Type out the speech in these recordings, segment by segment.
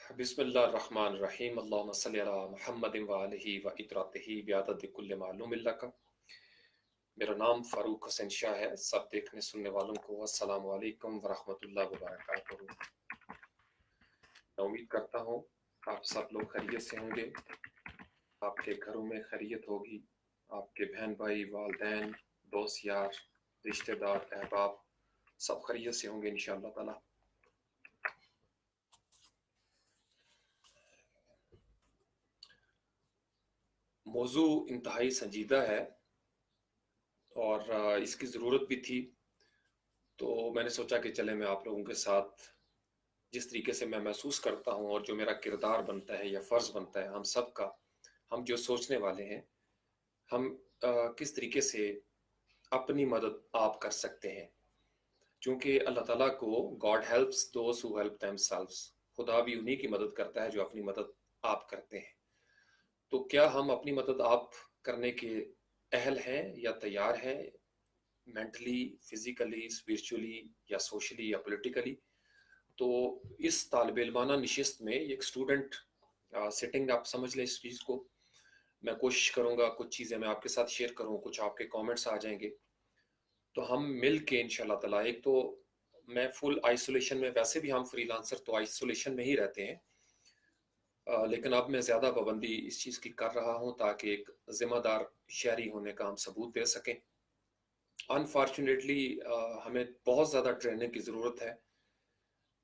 बिस्मिल्लाहिर्रहमानिर्रहीम अल्लाहुम्मा सल्लि अला मुहम्मदिन व आलिहि व इतरातिहि बिअदद कुल्लि मालूम लका। मेरा नाम फारूक हुसैन शाह है। सब देखने सुनने वालों को अस्सलामु अलैकुम व रहमतुल्लाहि व बरकातुहू। मैं उम्मीद करता हूँ आप सब लोग खैरियत से होंगे, आपके घरों में खैरियत होगी, आपके बहन भाई, वालिदैन, दोस्त यार, रिश्तेदार, अहबाब सब खैरियत से होंगे इंशाअल्लाह ताला। मौजू इंतहाई संजीदा है और इसकी ज़रूरत भी थी, तो मैंने सोचा कि चले मैं आप लोगों के साथ जिस तरीके से मैं महसूस करता हूँ और जो मेरा किरदार बनता है या फ़र्ज़ बनता है हम सब का, हम जो सोचने वाले हैं, हम किस तरीके से अपनी मदद आप कर सकते हैं। क्योंकि अल्लाह ताला को God helps those who help themselves, खुदा भी उन्हीं की मदद करता है जो अपनी मदद आप करते हैं। तो क्या हम अपनी मदद आप करने के अहल हैं या तैयार हैं, मेंटली, फिज़िकली, स्पिरिचुअली या सोशली या पॉलिटिकली? तो इस तालिब इल्माना नशिस्त में एक स्टूडेंट सिटिंग, आप समझ लें इस चीज़ को। मैं कोशिश करूँगा कुछ चीज़ें मैं आपके साथ शेयर करूँ, कुछ आपके कमेंट्स आ जाएंगे, तो हम मिल के इंशाल्लाह ताला, एक तो मैं फुल आइसोलेशन में, वैसे भी हम फ्रीलांसर तो आइसोलेशन में ही रहते हैं, लेकिन अब मैं ज़्यादा पाबंदी इस चीज़ की कर रहा हूँ ताकि एक ज़िम्मेदार शहरी होने का हम सबूत दे सकें। अनफॉर्चुनेटली हमें बहुत ज़्यादा ट्रेनिंग की ज़रूरत है।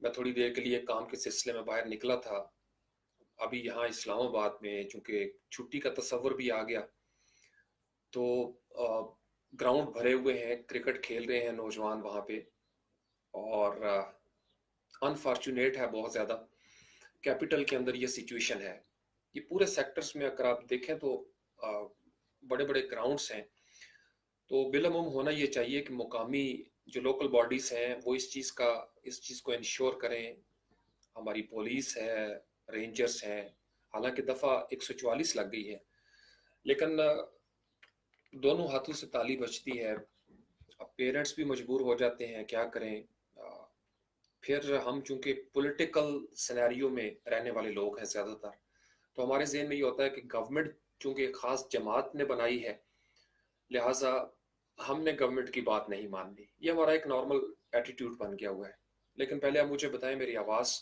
मैं थोड़ी देर के लिए काम के सिलसिले में बाहर निकला था, अभी यहाँ इस्लामाबाद में चूँकि छुट्टी का तस्वर भी आ गया, तो ग्राउंड भरे हुए हैं, क्रिकेट खेल रहे हैं नौजवान वहाँ पे, और अनफॉर्चुनेट है बहुत ज़्यादा। कैपिटल के अंदर ये सिचुएशन है। ये पूरे सेक्टर्स में अगर आप देखें तो बड़े बड़े ग्राउंड्स हैं, तो बिलअमूम होना ये चाहिए कि मुकामी जो लोकल बॉडीज़ हैं वो इस चीज़ को इंश्योर करें। हमारी पुलिस है, रेंजर्स हैं, हालांकि दफ़ा 144 लग गई है, लेकिन दोनों हाथों से ताली बजती है। अब पेरेंट्स भी मजबूर हो जाते हैं, क्या करें। फिर हम चूंकि पॉलिटिकल सिनेरियो में रहने वाले लोग हैं ज़्यादातर, तो हमारे जहन में ये होता है कि गवर्नमेंट चूंकि एक ख़ास जमात ने बनाई है, लिहाजा हमने गवर्नमेंट की बात नहीं माननी। ये हमारा एक नॉर्मल एटीट्यूड बन गया हुआ है। लेकिन पहले आप मुझे बताएं, मेरी आवाज़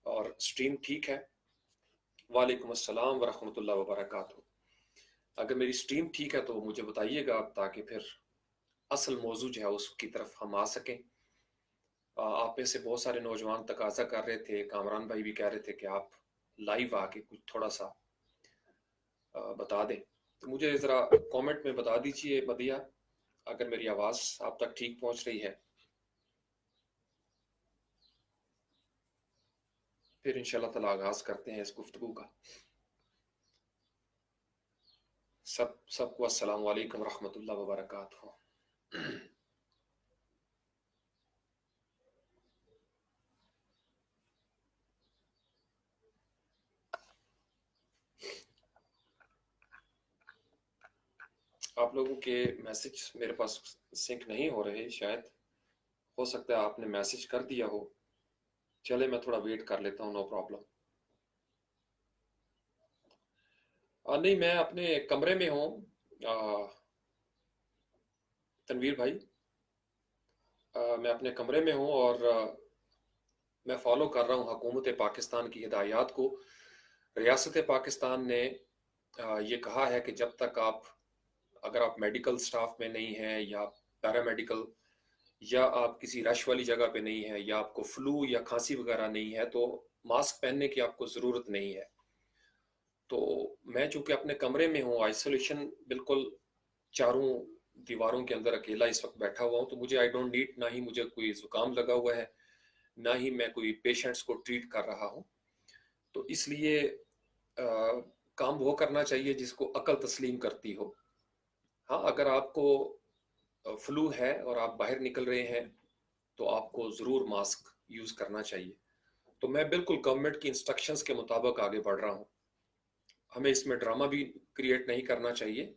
और स्ट्रीम ठीक है? वालेकुम अस्सलाम व रहमतुल्लाहि व बरकातुहू। अगर मेरी स्ट्रीम ठीक है तो मुझे बताइएगा, ताकि फिर असल मौजू जो है उसकी तरफ हम आ सकें। आप में से बहुत सारे नौजवान तकाजा कर रहे थे, कामरान भाई भी कह रहे थे कि आप लाइव आके कुछ थोड़ा सा बता दें, तो मुझे ज़रा कमेंट में बता दीजिए मदिया, अगर मेरी आवाज़ आप तक ठीक पहुंच रही है। फिर इंशाल्लाह ताला आगाज़ करते हैं इस गुफ्तगू का। सबको अस्सलाम वालेकुम रहमतुल्लाहि व बरकातुहू। आप लोगों के मैसेज मेरे पास सिंक नहीं हो रहे, शायद हो सकता है आपने मैसेज कर दिया हो। चले मैं थोड़ा वेट कर लेता हूँ, नो प्रॉब्लम। नहीं, मैं अपने कमरे में हूँ तनवीर भाई। मैं अपने कमरे में हूँ और मैं फॉलो कर रहा हूँ हुकूमत पाकिस्तान की हिदायत को। रियासत पाकिस्तान ने ये कहा है कि जब तक अगर आप मेडिकल स्टाफ में नहीं हैं, या पैरामेडिकल, या आप किसी रश वाली जगह पे नहीं है, या आपको फ्लू या खांसी वगैरह नहीं है, तो मास्क पहनने की आपको ज़रूरत नहीं है। तो मैं चूंकि अपने कमरे में हूँ, आइसोलेशन, बिल्कुल चारों दीवारों के अंदर अकेला इस वक्त बैठा हुआ हूँ, तो मुझे आई डोंट नीड, ना ही मुझे कोई ज़ुकाम लगा हुआ है, ना ही मैं कोई पेशेंट्स को ट्रीट कर रहा हूँ। तो इसलिए काम वो करना चाहिए जिसको अकल तस्लीम करती हो। हाँ, अगर आपको फ्लू है और आप बाहर निकल रहे हैं, तो आपको ज़रूर मास्क यूज़ करना चाहिए। तो मैं बिल्कुल गवर्नमेंट की इंस्ट्रक्शंस के मुताबिक आगे बढ़ रहा हूँ। हमें इसमें ड्रामा भी क्रिएट नहीं करना चाहिए।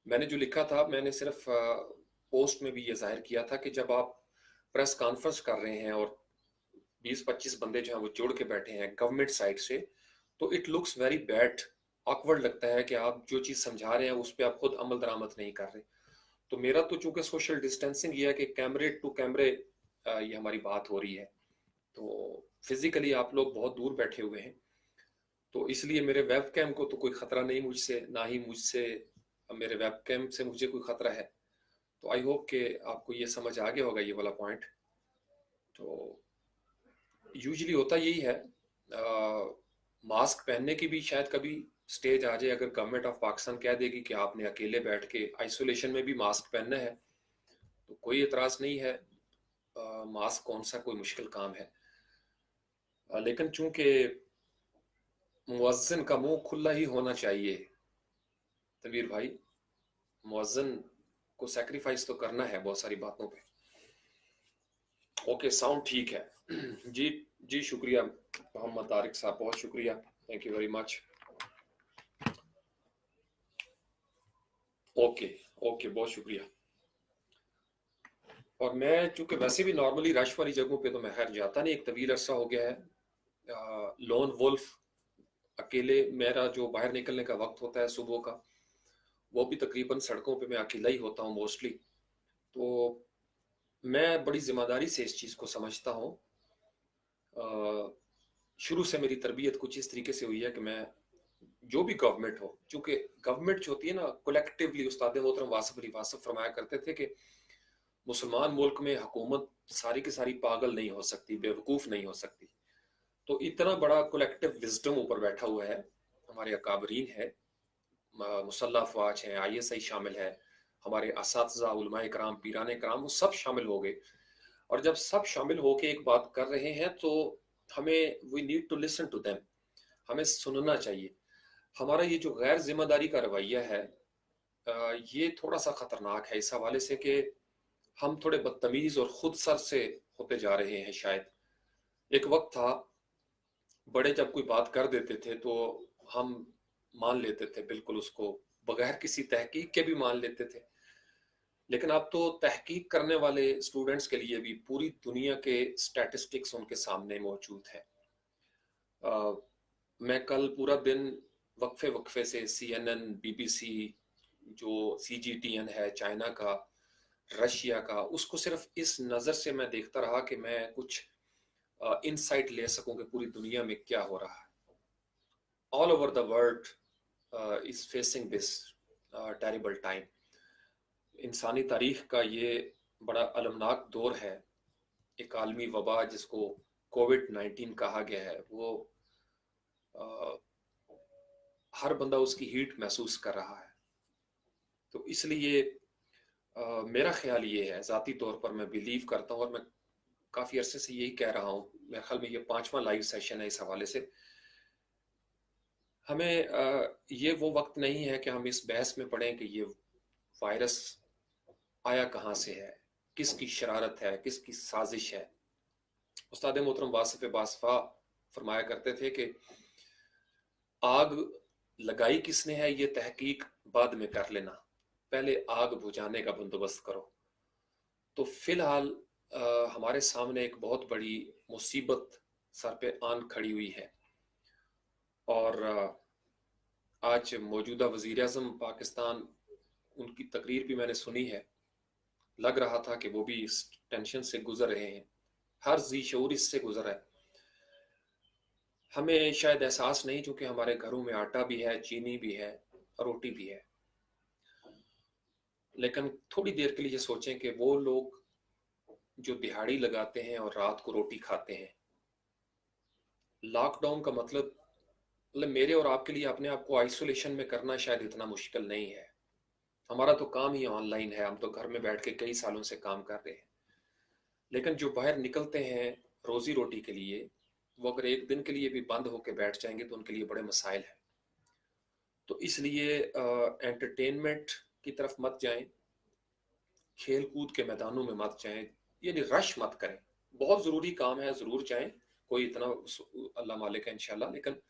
मैंने जो लिखा था, मैंने सिर्फ पोस्ट में भी ये जाहिर किया था कि जब आप प्रेस कॉन्फ्रेंस कर रहे हैं और 20-25 बंदे जो हैं वो जुड़ के बैठे हैं गवर्नमेंट साइड से, तो it looks very bad, awkward लगता है कि आप जो चीज़ समझा रहे हैं उस पर आप खुद अमल दरामद नहीं कर रहे। तो मेरा तो चूंकि सोशल डिस्टेंसिंग ये है कि कैमरे टू कैमरे ये हमारी बात हो रही है, तो फिजिकली आप लोग बहुत दूर बैठे हुए हैं, तो इसलिए मेरे वेब कैम को तो कोई ख़तरा नहीं मुझसे, ना ही मुझसे मेरे वेब कैम से मुझे कोई ख़तरा है। तो आई होप कि आपको ये समझ आ गया होगा ये वाला पॉइंट। तो यूजुअली होता यही है, मास्क पहनने की भी शायद कभी स्टेज आ जाए, अगर गवर्नमेंट ऑफ पाकिस्तान कह देगी कि आपने अकेले बैठ के आइसोलेशन में भी मास्क पहनना है, तो कोई एतराज़ नहीं है। मास्क कौन सा कोई मुश्किल काम है। लेकिन चूंकि मुअज्जिन का मुंह खुला ही होना चाहिए तनवीर भाई, मुअज्जिन को सैक्रिफाइस तो करना है बहुत सारी बातों पे। ओके, साउंड ठीक है। जी जी, शुक्रिया मोहम्मद तारिक साहब, बहुत शुक्रिया, thank you very much. Okay okay, बहुत शुक्रिया। और मैं चूंकि वैसे भी नॉर्मली रश वाली जगहों पे तो मैं खैर जाता नहीं, एक तवील अरसा हो गया है लोन वुल्फ, अकेले मेरा जो बाहर निकलने का वक्त होता है सुबह का, वो भी तकरीबन सड़कों पे मैं अकेला ही होता हूँ मोस्टली। तो मैं बड़ी ज़िम्मेदारी से इस चीज़ को समझता हूँ। शुरू से मेरी तरबियत कुछ इस तरीके से हुई है कि मैं जो भी गवर्नमेंट हो, चूंकि गवर्नमेंट जो होती है ना कलेक्टिवली, उस्ताद मोहतरम वासिफ अली वासफ फरमाया करते थे कि मुसलमान मुल्क में हुकूमत सारी की सारी पागल नहीं हो सकती, बेवकूफ़ नहीं हो सकती। तो इतना बड़ा कलेक्टिव विजडम ऊपर बैठा हुआ है, हमारे अकाबरीन है, मुसल्लह अफवाज हैं, ISI शामिल है, हमारे असातिज़ा उलमाए कराम पीराने कराम वो सब शामिल हो गए। और जब सब शामिल होके एक बात कर रहे हैं तो हमें we need to listen to them, हमें सुनना चाहिए। हमारा ये जो गैर जिम्मेदारी का रवैया है ये थोड़ा सा खतरनाक है इस हवाले से कि हम थोड़े बदतमीज और खुद सर से होते जा रहे हैं शायद। एक वक्त था बड़े जब कोई बात कर देते थे तो हम मान लेते थे बिल्कुल उसको, बगैर किसी तहकीक के भी मान लेते थे। लेकिन अब तो तहकीक करने वाले स्टूडेंट्स के लिए भी पूरी दुनिया के स्टैटिस्टिक्स उनके सामने मौजूद है। मैं कल पूरा दिन वक्फे वक्फे से CNN, BBC, जो CGTN है चाइना का, रशिया का, उसको सिर्फ इस नज़र से मैं देखता रहा कि मैं कुछ इंसाइट ले सकूं कि पूरी दुनिया में क्या हो रहा है। All over the world is facing this terrible time. इंसानी तारीख का ये बड़ा अलमनाक दौर है। एक आलमी वबा जिसको कोविड-19 कहा गया है, वो हर बंदा उसकी हीट महसूस कर रहा है। तो इसलिए मेरा ख्याल ये है, ज़ाती तौर पर मैं बिलीव करता हूँ और मैं काफ़ी अरसे से यही कह रहा हूँ, मेरे ख्याल में ये 5वां लाइव सेशन है इस हवाले से। हमें ये वो वक्त नहीं है कि हम इस बहस में पड़ें कि ये वायरस आया कहाँ से है, किसकी शरारत है, किसकी साजिश है। उस्ताद मोहतरम वासिफ बासफा फरमाया करते थे कि आग लगाई किसने है ये तहकीक बाद में कर लेना, पहले आग बुझाने का बंदोबस्त करो। तो फिलहाल हमारे सामने एक बहुत बड़ी मुसीबत सर पे आन खड़ी हुई है। और आज मौजूदा वज़ीर आज़म पाकिस्तान, उनकी तकरीर भी मैंने सुनी है, लग रहा था कि वो भी इस टेंशन से गुजर रहे हैं, हर ज़ी शऊर इससे गुजर है। हमें शायद एहसास नहीं, चूंकि हमारे घरों में आटा भी है, चीनी भी है, रोटी भी है। लेकिन थोड़ी देर के लिए सोचें कि वो लोग जो दिहाड़ी लगाते हैं और रात को रोटी खाते हैं, लॉकडाउन का मतलब मेरे और आपके लिए अपने आप को आइसोलेशन में करना शायद इतना मुश्किल नहीं है। हमारा तो काम ही ऑनलाइन है, हम तो घर में बैठ के कई सालों से काम कर रहे हैं। लेकिन जो बाहर निकलते हैं रोजी रोटी के लिए, वो अगर एक दिन के लिए भी बंद होकर बैठ जाएंगे तो उनके लिए बड़े मसाइल हैं। तो इसलिए एंटरटेनमेंट की तरफ मत जाएं, खेल कूद के मैदानों में मत जाएं, यानी रश मत करें। बहुत ज़रूरी काम है ज़रूर जाएं, कोई इतना अल्लाह मालिक है इंशाल्लाह, लेकिन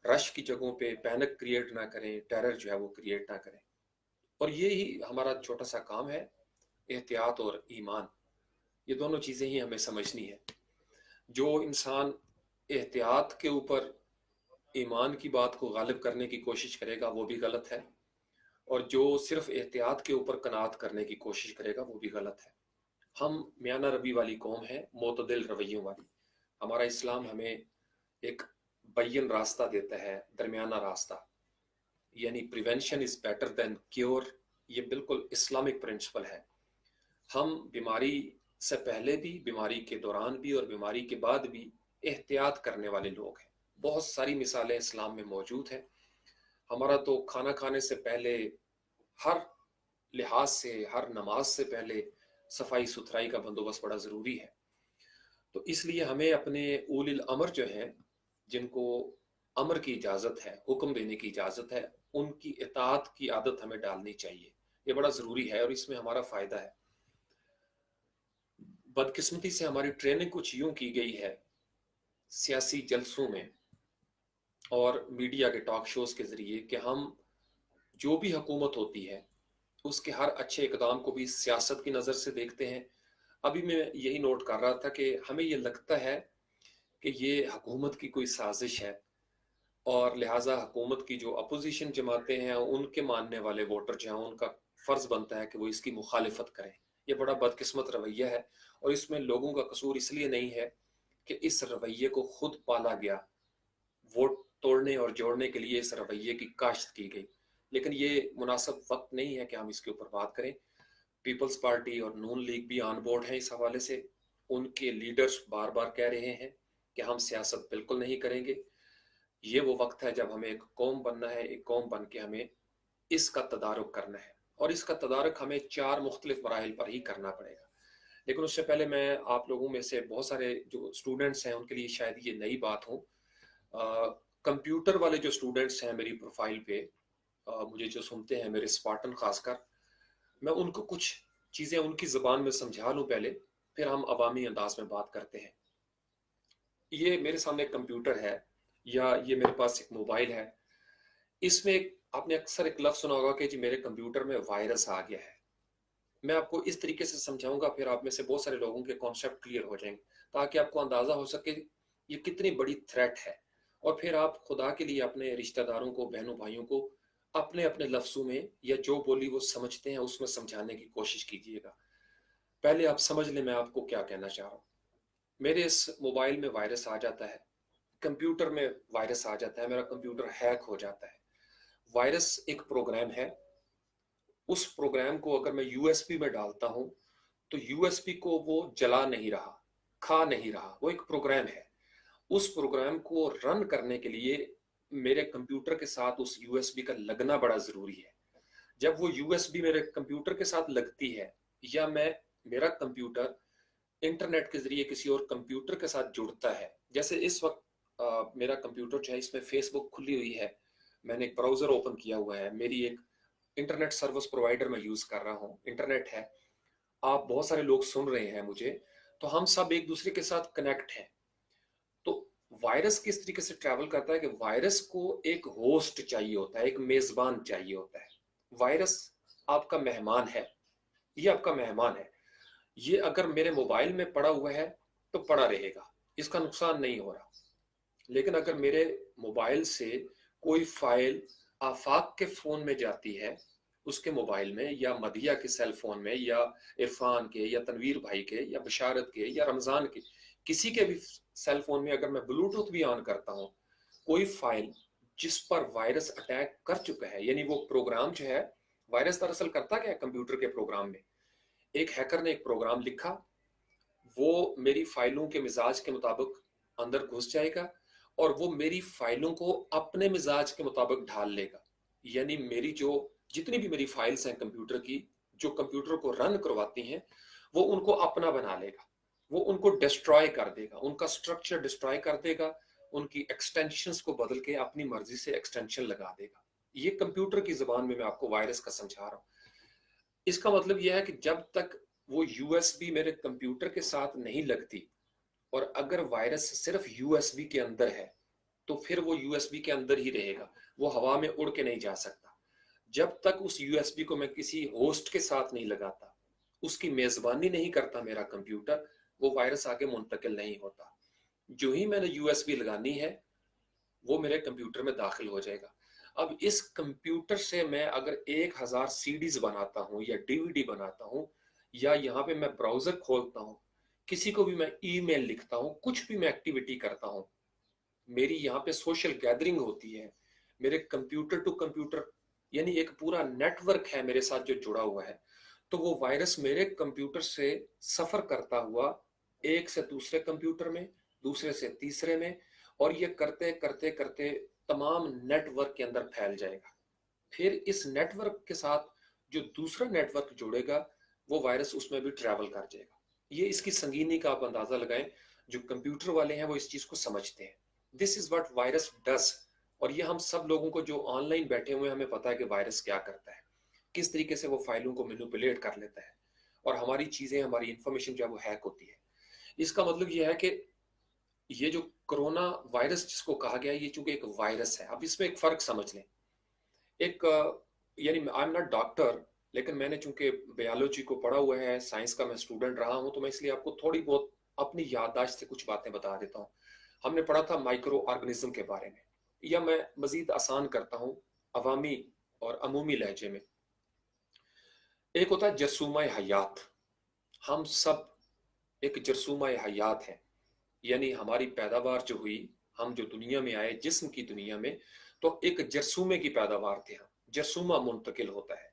रश की जगहों पे पैनिक क्रिएट ना करें, टेरर जो है वो क्रिएट ना करें। और ये ही हमारा छोटा सा काम है, एहतियात और ईमान, ये दोनों चीज़ें ही हमें समझनी है। जो इंसान एहतियात के ऊपर ईमान की बात को गालिब करने की कोशिश करेगा वो भी गलत है, और जो सिर्फ एहतियात के ऊपर कनात करने की कोशिश करेगा वो भी गलत है। हम मियाना रबी वाली कौम है, मोतदिल रवैयों वाली। हमारा इस्लाम हमें एक बैयन रास्ता देता है, दरमियाना रास्ता, यानी prevention is better than cure. ये बिल्कुल इस्लामिक प्रिंसिपल है। हम बीमारी से पहले भी, बीमारी के दौरान भी और बीमारी के बाद भी एहतियात करने वाले लोग हैं। बहुत सारी मिसालें इस्लाम में मौजूद हैं। हमारा तो खाना खाने से पहले, हर लिहाज से, हर नमाज से पहले सफाई सुथराई का बंदोबस्त बड़ा ज़रूरी है। तो इसलिए हमें अपने उलिल अमर जो हैं, जिनको अमर की इजाज़त है, हुक्म देने की इजाज़त है, उनकी इताअत की आदत हमें डालनी चाहिए। ये बड़ा ज़रूरी है और इसमें हमारा फ़ायदा है। बदकिस्मती से हमारी ट्रेनिंग कुछ यूं की गई है सियासी जलसों में और मीडिया के टॉक शोज़ के ज़रिए कि हम जो भी हुकूमत होती है उसके हर अच्छे इकदाम को भी सियासत की नज़र से देखते हैं। अभी मैं यही नोट कर रहा था कि हमें ये लगता है कि ये हुकूमत की कोई साजिश है, और लिहाजा हुकूमत की जो अपोजिशन जमातें हैं, उनके मानने वाले वोटर जो हैं, उनका फ़र्ज़ बनता है कि वो इसकी मुखालिफत करें। ये बड़ा बदकिस्मत रवैया है, और इसमें लोगों का कसूर इसलिए नहीं है कि इस रवैये को खुद पाला गया। वोट तोड़ने और जोड़ने के लिए इस रवैये की काश्त की गई, लेकिन ये मुनासिब वक्त नहीं है कि हम इसके ऊपर बात करें। पीपल्स पार्टी और नून लीग भी ऑन बोर्ड हैं इस हवाले से। उनके लीडर्स बार बार कह रहे हैं कि हम सियासत बिल्कुल नहीं करेंगे। ये वो वक्त है जब हमें एक कौम बनना है, एक कौम बन के हमें इसका तदारुक करना है, और इसका तदारुक हमें 4 मुख्तलिफ मराहिल पर ही करना पड़ेगा। लेकिन उससे पहले मैं आप लोगों में से बहुत सारे जो स्टूडेंट्स हैं उनके लिए शायद ये नई बात हो। कंप्यूटर वाले जो स्टूडेंट्स हैं मेरी प्रोफाइल पे, मुझे जो सुनते हैं, मेरे स्पार्टन खासकर, मैं उनको कुछ चीज़ें उनकी ज़बान में समझा लूँ पहले, फिर हम अवामी अंदाज में बात करते हैं। ये मेरे सामने एक कंप्यूटर है, या ये मेरे पास एक मोबाइल है। इसमें आपने अक्सर एक लफ्ज़ सुना होगा कि जी मेरे कंप्यूटर में वायरस आ गया है। मैं आपको इस तरीके से समझाऊंगा, फिर आप में से बहुत सारे लोगों के कॉन्सेप्ट क्लियर हो जाएंगे, ताकि आपको अंदाज़ा हो सके ये कितनी बड़ी थ्रेट है। और फिर आप खुदा के लिए अपने रिश्तेदारों को, बहनों भाइयों को अपने अपने लफ्ज़ों में, या जो बोली वो समझते हैं उसमें समझाने की कोशिश कीजिएगा। पहले आप समझ लें मैं आपको क्या कहना चाह रहा हूँ। मेरे इस मोबाइल में वायरस आ जाता है, कंप्यूटर में वायरस आ जाता है, मेरा कंप्यूटर हैक हो जाता है। वायरस एक प्रोग्राम है। उस प्रोग्राम को अगर मैं यूएसबी में डालता हूं तो यूएसबी को वो जला नहीं रहा, खा नहीं रहा, वो एक प्रोग्राम है। उस प्रोग्राम को रन करने के लिए मेरे कंप्यूटर के साथ उस यूएसबी का लगना बड़ा जरूरी है। जब वो यूएसबी मेरे कंप्यूटर के साथ लगती है, या मेरा कंप्यूटर इंटरनेट के जरिए किसी और कंप्यूटर के साथ जुड़ता है, जैसे इस वक्त मेरा कंप्यूटर जो है इसमें फेसबुक खुली हुई है, मैंने एक ब्राउजर ओपन किया हुआ है, मेरी एक इंटरनेट सर्विस प्रोवाइडर मैं यूज कर रहा हूँ, इंटरनेट है, आप बहुत सारे लोग सुन रहे हैं मुझे, तो हम सब एक दूसरे के साथ कनेक्ट हैं। तो वायरस किस तरीके से ट्रैवल करता है कि वायरस को एक होस्ट चाहिए होता है, एक मेजबान चाहिए होता है। वायरस आपका मेहमान है, ये आपका मेहमान है। ये अगर मेरे मोबाइल में पड़ा हुआ है तो पड़ा रहेगा, इसका नुकसान नहीं हो रहा। लेकिन अगर मेरे मोबाइल से कोई फाइल आफाक के फोन में जाती है, उसके मोबाइल में, या मदिया के सेल फोन में, या इरफान के, या तनवीर भाई के, या बशारत के, या रमजान के, किसी के भी सेल फोन में अगर मैं ब्लूटूथ भी ऑन करता हूँ, कोई फाइल जिस पर वायरस अटैक कर चुका है, यानी वो प्रोग्राम जो है, वायरस दरअसल करता क्या है कंप्यूटर के प्रोग्राम में, एक हैकर ने एक प्रोग्राम लिखा, वो मेरी फाइलों के मिजाज के मुताबिक अंदर घुस जाएगा, और वो मेरी फाइलों को अपने मिजाज के मुताबिक ढाल लेगा। यानी मेरी जो जितनी भी मेरी फाइल्स हैं कंप्यूटर की, जो कंप्यूटर को रन करवाती हैं, वो उनको अपना बना लेगा, वो उनको डिस्ट्रॉय कर देगा, उनका स्ट्रक्चर डिस्ट्रॉय कर देगा, उनकी एक्सटेंशंस को बदल के अपनी मर्जी से एक्सटेंशन लगा देगा। ये कंप्यूटर की जबान में मैं आपको वायरस का समझा रहा हूँ। इसका मतलब यह है कि जब तक वो यूएसबी मेरे कंप्यूटर के साथ नहीं लगती, और अगर वायरस सिर्फ यूएसबी के अंदर है, तो फिर वो यूएसबी के अंदर ही रहेगा, वो हवा में उड़ के नहीं जा सकता। जब तक उस यूएसबी को मैं किसी होस्ट के साथ नहीं लगाता, उसकी मेजबानी नहीं करता मेरा कंप्यूटर, वो वायरस आगे मुंतकिल नहीं होता। जो ही मैंने यूएसबी लगानी है वो मेरे कंप्यूटर में दाखिल हो जाएगा। अब इस कंप्यूटर से मैं अगर 1000 सीडीज बनाता हूँ या डीवीडी बनाता हूँ, या यहाँ पे मैं ब्राउजर खोलता हूँ, किसी को भी मैं ईमेल लिखता हूँ, कुछ भी मैं एक्टिविटी करता हूँ, मेरी यहाँ पे सोशल गैदरिंग होती है, मेरे कंप्यूटर टू कंप्यूटर यानी एक पूरा नेटवर्क है मेरे साथ जो जुड़ा हुआ है, तो वो वायरस मेरे कंप्यूटर से सफर करता हुआ एक से दूसरे कंप्यूटर में, दूसरे से तीसरे में, और ये करते करते करते तमाम नेटवर्क के अंदर फैल जाएगा। फिर इस नेटवर्क के साथ जो दूसरा नेटवर्क जुड़ेगा वो वायरस उसमें भी ट्रैवल कर जाएगा। ये इसकी संगीनी का आप अंदाजा लगाएं, जो कंप्यूटर वाले हैं वो इस चीज को समझते हैं। This is what virus does. और ये हम सब लोगों को जो ऑनलाइन बैठे हुए हैं हमें पता है कि वायरस क्या करता है, किस तरीके से वो फाइलों को मैनिपुलेट कर लेता है और हमारी चीजें, हमारी इंफॉर्मेशन जो है वो हैक होती है। इसका मतलब ये है कि ये जो कोरोना वायरस जिसको कहा गया है, ये चूंकि एक वायरस है। अब इसमें एक फर्क समझ लें। एक यानी आई एम नॉट डॉक्टर, लेकिन मैंने चूंकि बायोलॉजी को पढ़ा हुआ है, साइंस का मैं स्टूडेंट रहा हूं, तो मैं इसलिए आपको थोड़ी बहुत अपनी याददाश्त से कुछ बातें बता देता हूं। हमने पढ़ा था माइक्रो ऑर्गेनिज्म के बारे में, या मैं मजीद आसान करता हूं अवामी और अमूमी लहजे में। एक होता है जरसूमा हयात। हम सब एक जरसूमा हयात हैं, यानी हमारी पैदावार जो हुई, हम जो दुनिया में आए जिस्म की दुनिया में, तो एक जरसूमे की पैदावार थे हम। जरसूमा मुंतकिल होता है।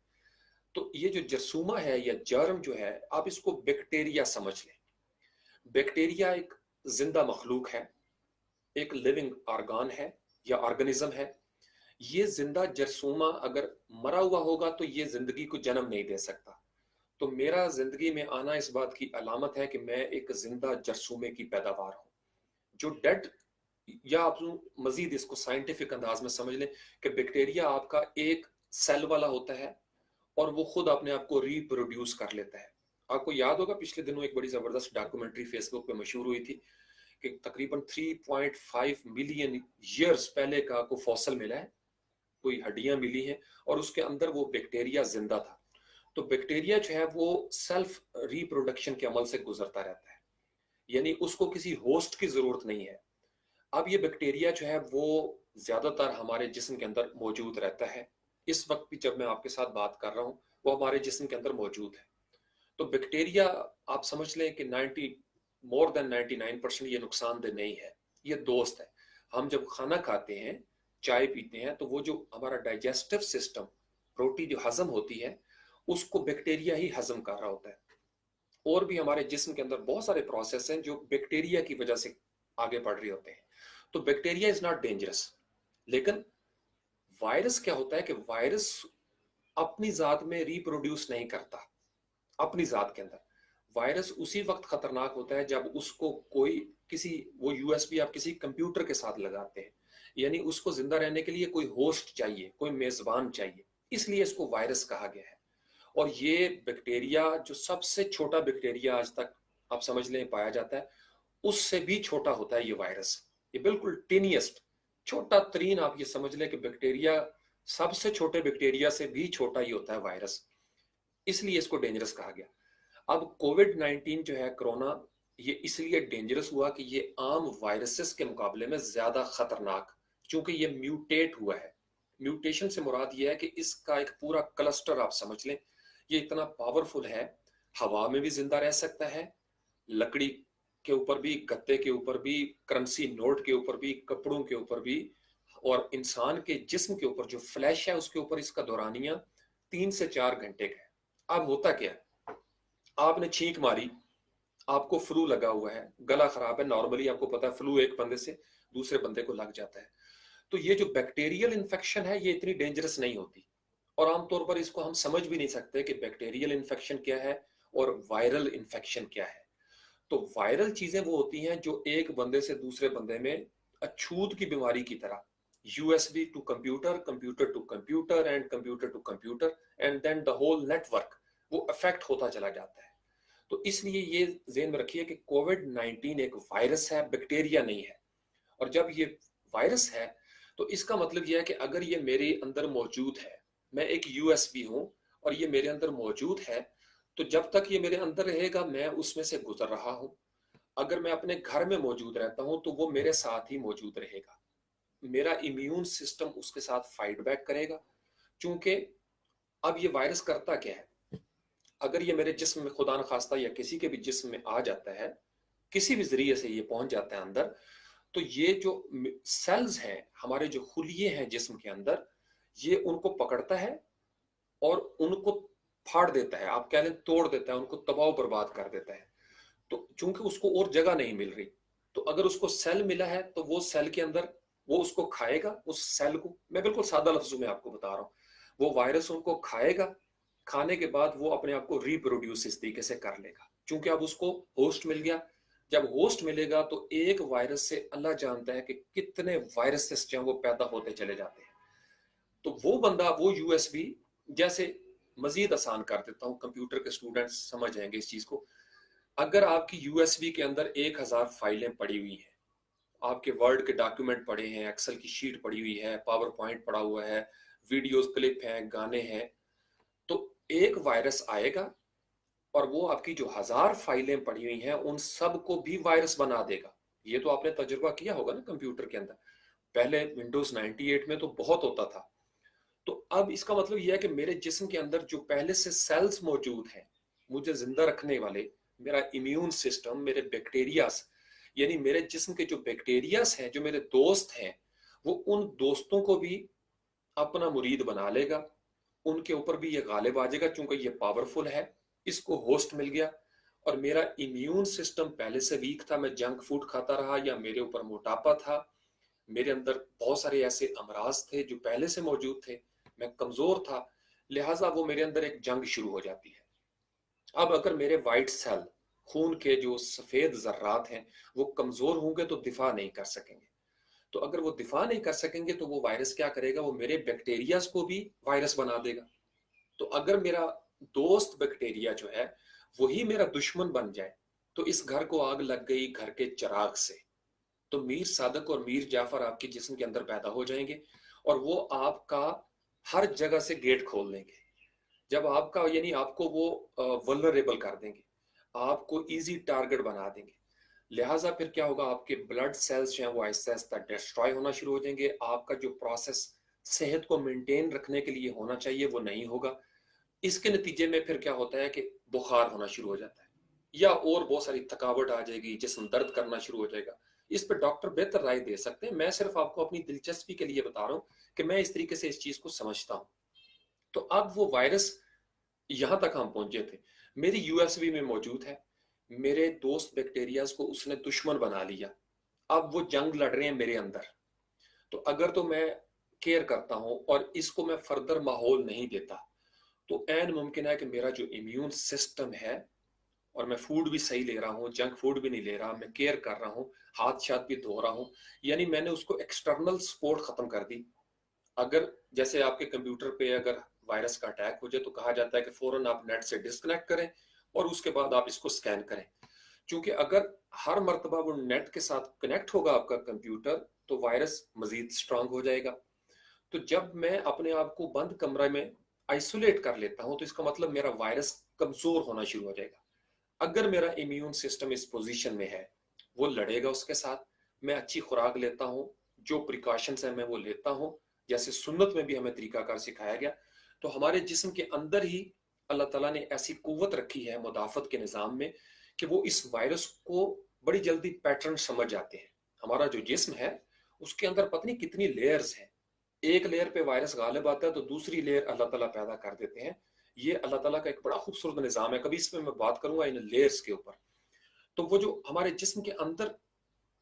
तो ये जो जरसूमा है या जर्म जो है, आप इसको बैक्टीरिया समझ लें। बैक्टीरिया एक जिंदा मखलूक है, एक लिविंग ऑर्गन है या ऑर्गेनिज्म है। ये जिंदा जरसूमा अगर मरा हुआ होगा तो ये जिंदगी को जन्म नहीं दे सकता। तो मेरा जिंदगी में आना इस बात की अलामत है कि मैं एक जिंदा जरसूमे की पैदावार हूं। जो डेड, या आप मजीद इसको साइंटिफिक अंदाज में समझ लें कि बैक्टीरिया आपका एक सेल वाला होता है और वो खुद अपने आप को रिप्रोड्यूस कर लेता है। आपको याद होगा पिछले दिनों एक बड़ी जबरदस्त डॉक्यूमेंट्री फेसबुक पे मशहूर हुई थी कि तकरीबन 3.5 मिलियन ईयर्स पहले का को फॉसल मिला है, कोई हड्डियां मिली हैं और उसके अंदर वो बैक्टीरिया जिंदा था। तो बैक्टीरिया जो है वो सेल्फ रिप्रोडक्शन के अमल से गुजरता रहता है, यानी उसको किसी होस्ट की जरूरत नहीं है। अब ये बैक्टीरिया जो है वो ज्यादातर हमारे जिस्म के अंदर मौजूद रहता है। इस वक्त भी जब मैं आपके साथ बात कर रहा हूँ वो हमारे जिस्म के अंदर मौजूद है। तो बैक्टीरिया आप समझ लें कि 99% ये नुकसानदेह नहीं है, ये दोस्त है। हम जब खाना खाते हैं, चाय पीते हैं, तो वो जो हमारा डाइजेस्टिव सिस्टम, रोटी जो हजम होती है, उसको बैक्टीरिया ही हजम कर रहा होता है। और भी हमारे जिस्म के अंदर बहुत सारे प्रोसेस हैं जो बैक्टीरिया की वजह से आगे बढ़ रहे होते हैं। तो बैक्टीरिया इज नॉट डेंजरस। लेकिन वायरस क्या होता है कि वायरस अपनी जात में रिप्रोड्यूस नहीं करता। अपनी जात के अंदर वायरस उसी वक्त खतरनाक होता है जब उसको कोई किसी वो यूएसबी आप किसी कंप्यूटर के साथ लगाते हैं, यानी उसको जिंदा रहने के लिए कोई होस्ट चाहिए, कोई मेजबान चाहिए, इसलिए इसको वायरस कहा गया है। और ये बैक्टीरिया जो सबसे छोटा बैक्टीरिया आज तक आप समझ लें पाया जाता है, उससे भी छोटा होता है ये वायरस। ये बिल्कुल टीनिएस्ट, छोटा तरीन, आप ये समझ लें कि बैक्टीरिया सबसे छोटे बैक्टीरिया से भी छोटा ही होता है वायरस, इसलिए इसको डेंजरस कहा गया। अब कोविड-19 जो है, कोरोना, ये इसलिए डेंजरस हुआ कि ये आम वायरसेस के मुकाबले में ज्यादा खतरनाक, क्योंकि ये म्यूटेट हुआ है। म्यूटेशन से मुराद ये है कि इसका एक पूरा क्लस्टर आप समझ लें, ये इतना पावरफुल है, हवा में भी जिंदा रह सकता है, लकड़ी के ऊपर भी, गत्ते के ऊपर भी, करेंसी नोट के ऊपर भी, कपड़ों के ऊपर भी, और इंसान के जिस्म के ऊपर जो फ्लैश है उसके ऊपर इसका दौरानिया 3 से 4 घंटे का है। अब होता क्या है, आपने छींक मारी, आपको फ्लू लगा हुआ है, गला खराब है, नॉर्मली आपको पता है फ्लू एक बंदे से दूसरे बंदे को लग जाता है। तो ये जो बैक्टीरियल इन्फेक्शन है ये इतनी डेंजरस नहीं होती, और आमतौर पर इसको हम समझ भी नहीं सकते कि बैक्टीरियल इन्फेक्शन क्या है और वायरल इन्फेक्शन क्या है। तो वायरल चीजें वो होती हैं जो एक बंदे से दूसरे बंदे में अछूत की बीमारी की तरह, USB to computer, computer to computer and computer to computer and then the whole network, वो अफेक्ट होता चला जाता है। तो इसलिए ये ज़हन में रखिए कि कोविड-19 एक वायरस है, बैक्टीरिया नहीं है। और जब ये वायरस है तो इसका मतलब ये है कि अगर ये मेरे अंदर मौजूद है, मैं एक यूएसबी हूं और ये मेरे अंदर मौजूद है, तो जब तक ये मेरे अंदर रहेगा मैं उसमें से गुजर रहा हूं। अगर मैं अपने घर में मौजूद रहता हूं तो वो मेरे साथ ही मौजूद रहेगा, मेरा इम्यून सिस्टम उसके साथ फाइट बैक करेगा। क्योंकि अब ये वायरस करता क्या है, अगर ये मेरे जिस्म में खुदा न खास्ता या किसी के भी जिस्म में आ जाता है, किसी भी जरिए से ये पहुंच जाता है अंदर, तो ये जो सेल्स हैं, हमारे जो खुलिये हैं जिस्म के अंदर, ये उनको पकड़ता है और उनको फाड़ देता है, आप कह लें तोड़ देता है, उनको तबाह बर्बाद कर देता है। तो चूंकि उसको और जगह नहीं मिल रही, तो अगर उसको सेल मिला है तो वो सेल के अंदर वो उसको खाएगा, उस सेल को, मैं बिल्कुल सादा लफ्जों में आपको बता रहा हूँ, वो वायरस उनको खाएगा, खाने के बाद वो अपने आप को रिप्रोड्यूस इस तरीके से कर लेगा, क्योंकि अब उसको होस्ट मिल गया। जब होस्ट मिलेगा तो एक वायरस से अल्लाह जानता है कि कितने वायरसेस जो हैं वो पैदा होते चले जाते हैं। तो वो बंदा, वो यूएसबी, जैसे मजीद आसान कर देता हूँ, कंप्यूटर के स्टूडेंट्स समझ जाएंगे इस चीज को। अगर आपकी यूएसबी के अंदर 1000 फाइलें पड़ी हुई हैं, आपके वर्ड के डॉक्यूमेंट पड़े हैं, एक्सेल की शीट पड़ी हुई है, पावर पॉइंट पड़ा हुआ है, वीडियोस क्लिप हैं, गाने हैं, तो एक वायरस आएगा और वो आपकी जो 1000 फाइलें पड़ी हुई हैं उन सब को भी वायरस बना देगा। ये तो आपने तजुर्बा किया होगा ना कंप्यूटर के अंदर, पहले विंडोज 98 में तो बहुत होता था। तो अब इसका मतलब यह है कि मेरे जिस्म के अंदर जो पहले से सेल्स मौजूद हैं, मुझे जिंदा रखने वाले, मेरा इम्यून सिस्टम, मेरे बैक्टीरियास, यानी मेरे जिस्म के जो बैक्टीरियास हैं, जो मेरे दोस्त हैं, वो उन दोस्तों को भी अपना मुरीद बना लेगा, उनके ऊपर भी ये गालिब आ जाएगा, क्योंकि ये पावरफुल है, इसको होस्ट मिल गया। और मेरा इम्यून सिस्टम पहले से वीक था, मैं जंक फूड खाता रहा, या मेरे ऊपर मोटापा था, मेरे अंदर बहुत सारे ऐसे अमराज थे जो पहले से मौजूद थे, मैं कमजोर था, लिहाजा वो मेरे अंदर एक जंग शुरू हो जाती है। अब अगर मेरे वाइट सेल, खून के जो सफेद जर्रात हैं, वो कमजोर होंगे तो दिफा नहीं कर सकेंगे। तो अगर वो दिफा नहीं कर सकेंगे तो वो वायरस क्या करेगा, वो मेरे बैक्टीरियाज को भी वायरस बना देगा। तो अगर मेरा दोस्त बैक्टीरिया जो है वही मेरा दुश्मन बन जाए, तो इस घर को आग लग गई घर के चिराग से, तो मीर सादक और मीर जाफर आपके जिस्म के अंदर पैदा हो जाएंगे और वो आपका हर जगह से गेट खोल देंगे। जब आपका, यानी आपको वो वल्नरेबल कर देंगे, आपको इजी टारगेट बना देंगे। लिहाजा फिर क्या होगा, आपके ब्लड सेल्स जो हैं वो आहिस्ता आहिस्ता डिस्ट्रॉय होना शुरू हो जाएंगे, आपका जो प्रोसेस सेहत को मेंटेन रखने के लिए होना चाहिए वो नहीं होगा। इसके नतीजे में फिर क्या होता है कि बुखार होना शुरू हो जाता है, या और बहुत सारी थकावट आ जाएगी, जिस्म दर्द करना शुरू हो जाएगा। इस पर डॉक्टर बेहतर राय दे सकते हैं, मैं सिर्फ आपको अपनी दिलचस्पी के लिए बता रहा हूँ कि मैं इस तरीके से इस चीज को समझता हूँ। तो अब वो वायरस, यहां तक हम पहुंचे थे, मेरी यूएसबी में मौजूद है, मेरे दोस्त बैक्टीरियाज को उसने दुश्मन बना लिया, अब वो जंग लड़ रहे हैं मेरे अंदर। तो अगर तो मैं केयर करता हूं और इसको मैं फर्दर माहौल नहीं देता, तो ऐन मुमकिन है कि मेरा जो इम्यून सिस्टम है, और मैं फूड भी सही ले रहा हूँ, जंक फूड भी नहीं ले रहा, मैं केयर कर रहा हूँ, हाथ शाथ भी धो रहा हूँ, यानी मैंने उसको एक्सटर्नल सपोर्ट खत्म कर दी। अगर जैसे आपके कंप्यूटर पे अगर वायरस का अटैक हो जाए तो कहा जाता है कि फौरन आप नेट से डिस्कनेक्ट करें और उसके बाद आप इसको स्कैन करें, क्योंकि अगर हर मर्तबा वो नेट के साथ कनेक्ट होगा आपका कंप्यूटर तो वायरस मजीद स्ट्रांग हो जाएगा। तो जब मैं अपने आप को बंद कमरे में आइसोलेट कर लेता हूं तो इसका मतलब मेरा वायरस कमजोर होना शुरू हो जाएगा। अगर मेरा इम्यून सिस्टम इस पोजीशन में है, वो लड़ेगा उसके साथ। मैं अच्छी खुराक लेता हूँ, जो प्रिकॉशंस है मैं वो लेता हूँ, जैसे सुन्नत में भी हमें तरीकाकार सिखाया गया। तो हमारे जिस्म के अंदर ही अल्लाह ताला ने ऐसी कुव्वत रखी है मुदाफत के निज़ाम में कि वो इस वायरस को बड़ी जल्दी पैटर्न समझ जाते हैं। हमारा जो जिस्म है उसके अंदर पता नहीं कितनी लेयर्स हैं, एक लेयर पे वायरस गालिब आता है तो दूसरी लेयर अल्लाह ताला पैदा कर देते हैं। ये अल्लाह ताला का एक बड़ा खूबसूरत निज़ाम है, कभी इसमें मैं बात करूंगा इन लेयर्स के ऊपर। तो वो जो हमारे जिस्म के अंदर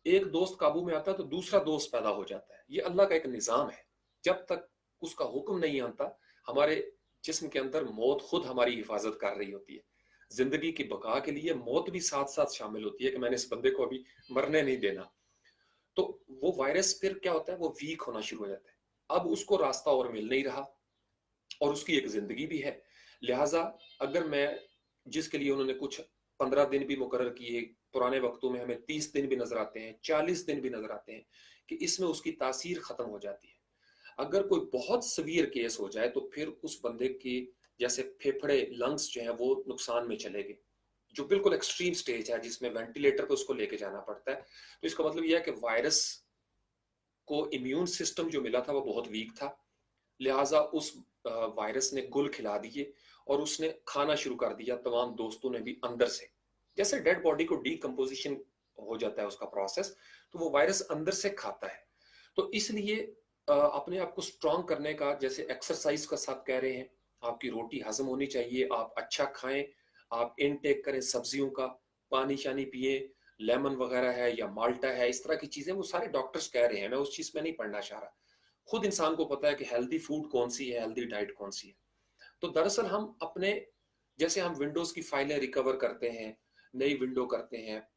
एक दोस्त काबू में आता है तो दूसरा दोस्त पैदा हो जाता है, ये अल्लाह का एक निज़ाम है। जब तक उसका हुक्म नहीं आता, हमारे जिस्म के अंदर मौत खुद हमारी हिफाजत कर रही होती है। जिंदगी की बका के लिए मौत भी साथ साथ शामिल होती है कि मैंने इस बंदे को अभी मरने नहीं देना। तो वो वायरस फिर क्या होता है, वो वीक होना शुरू हो जाता है, अब उसको रास्ता और मिल नहीं रहा और उसकी एक जिंदगी भी है। लिहाजा अगर मैं, जिसके लिए उन्होंने कुछ 15 दिन भी मुकर्रर किए, पुराने वक्तों में हमें 30 दिन भी नजर आते हैं, 40 दिन भी नजर आते हैं, कि इसमें उसकी तासीर खत्म हो जाती है। अगर कोई बहुत सवीर केस हो जाए तो फिर उस बंदे की जैसे फेफड़े, लंग्स जो हैं वो नुकसान में चले गए, जो बिल्कुल एक्सट्रीम स्टेज है जिसमें वेंटिलेटर पे उसको लेके जाना पड़ता है। तो इसका मतलब यह है कि वायरस को इम्यून सिस्टम जो मिला था वो बहुत वीक था, लिहाजा उस वायरस ने गुल खिला दिए और उसने खाना शुरू कर दिया तमाम दोस्तों ने भी अंदर से। जैसे डेड बॉडी को डीकम्पोजिशन हो जाता है उसका प्रोसेस, तो वो वायरस अंदर से खाता है। तो इसलिए अपने आप को स्ट्रांग करने का, जैसे एक्सरसाइज का साथ कह रहे हैं, आपकी रोटी हजम होनी चाहिए, आप अच्छा खाएं, आप इनटेक करें सब्जियों का, पानी शानी पिए, लेमन वगैरह है या माल्टा है, इस तरह की चीजें वो सारे डॉक्टर्स कह रहे हैं, मैं उस चीज में नहीं पढ़ना चाह रहा। खुद इंसान को पता है कि हेल्दी फूड कौन सी है, हेल्दी डाइट कौन सी है। तो दरअसल हम अपने, जैसे हम विंडोज की फाइलें रिकवर करते हैं, नई विंडो करते हैं,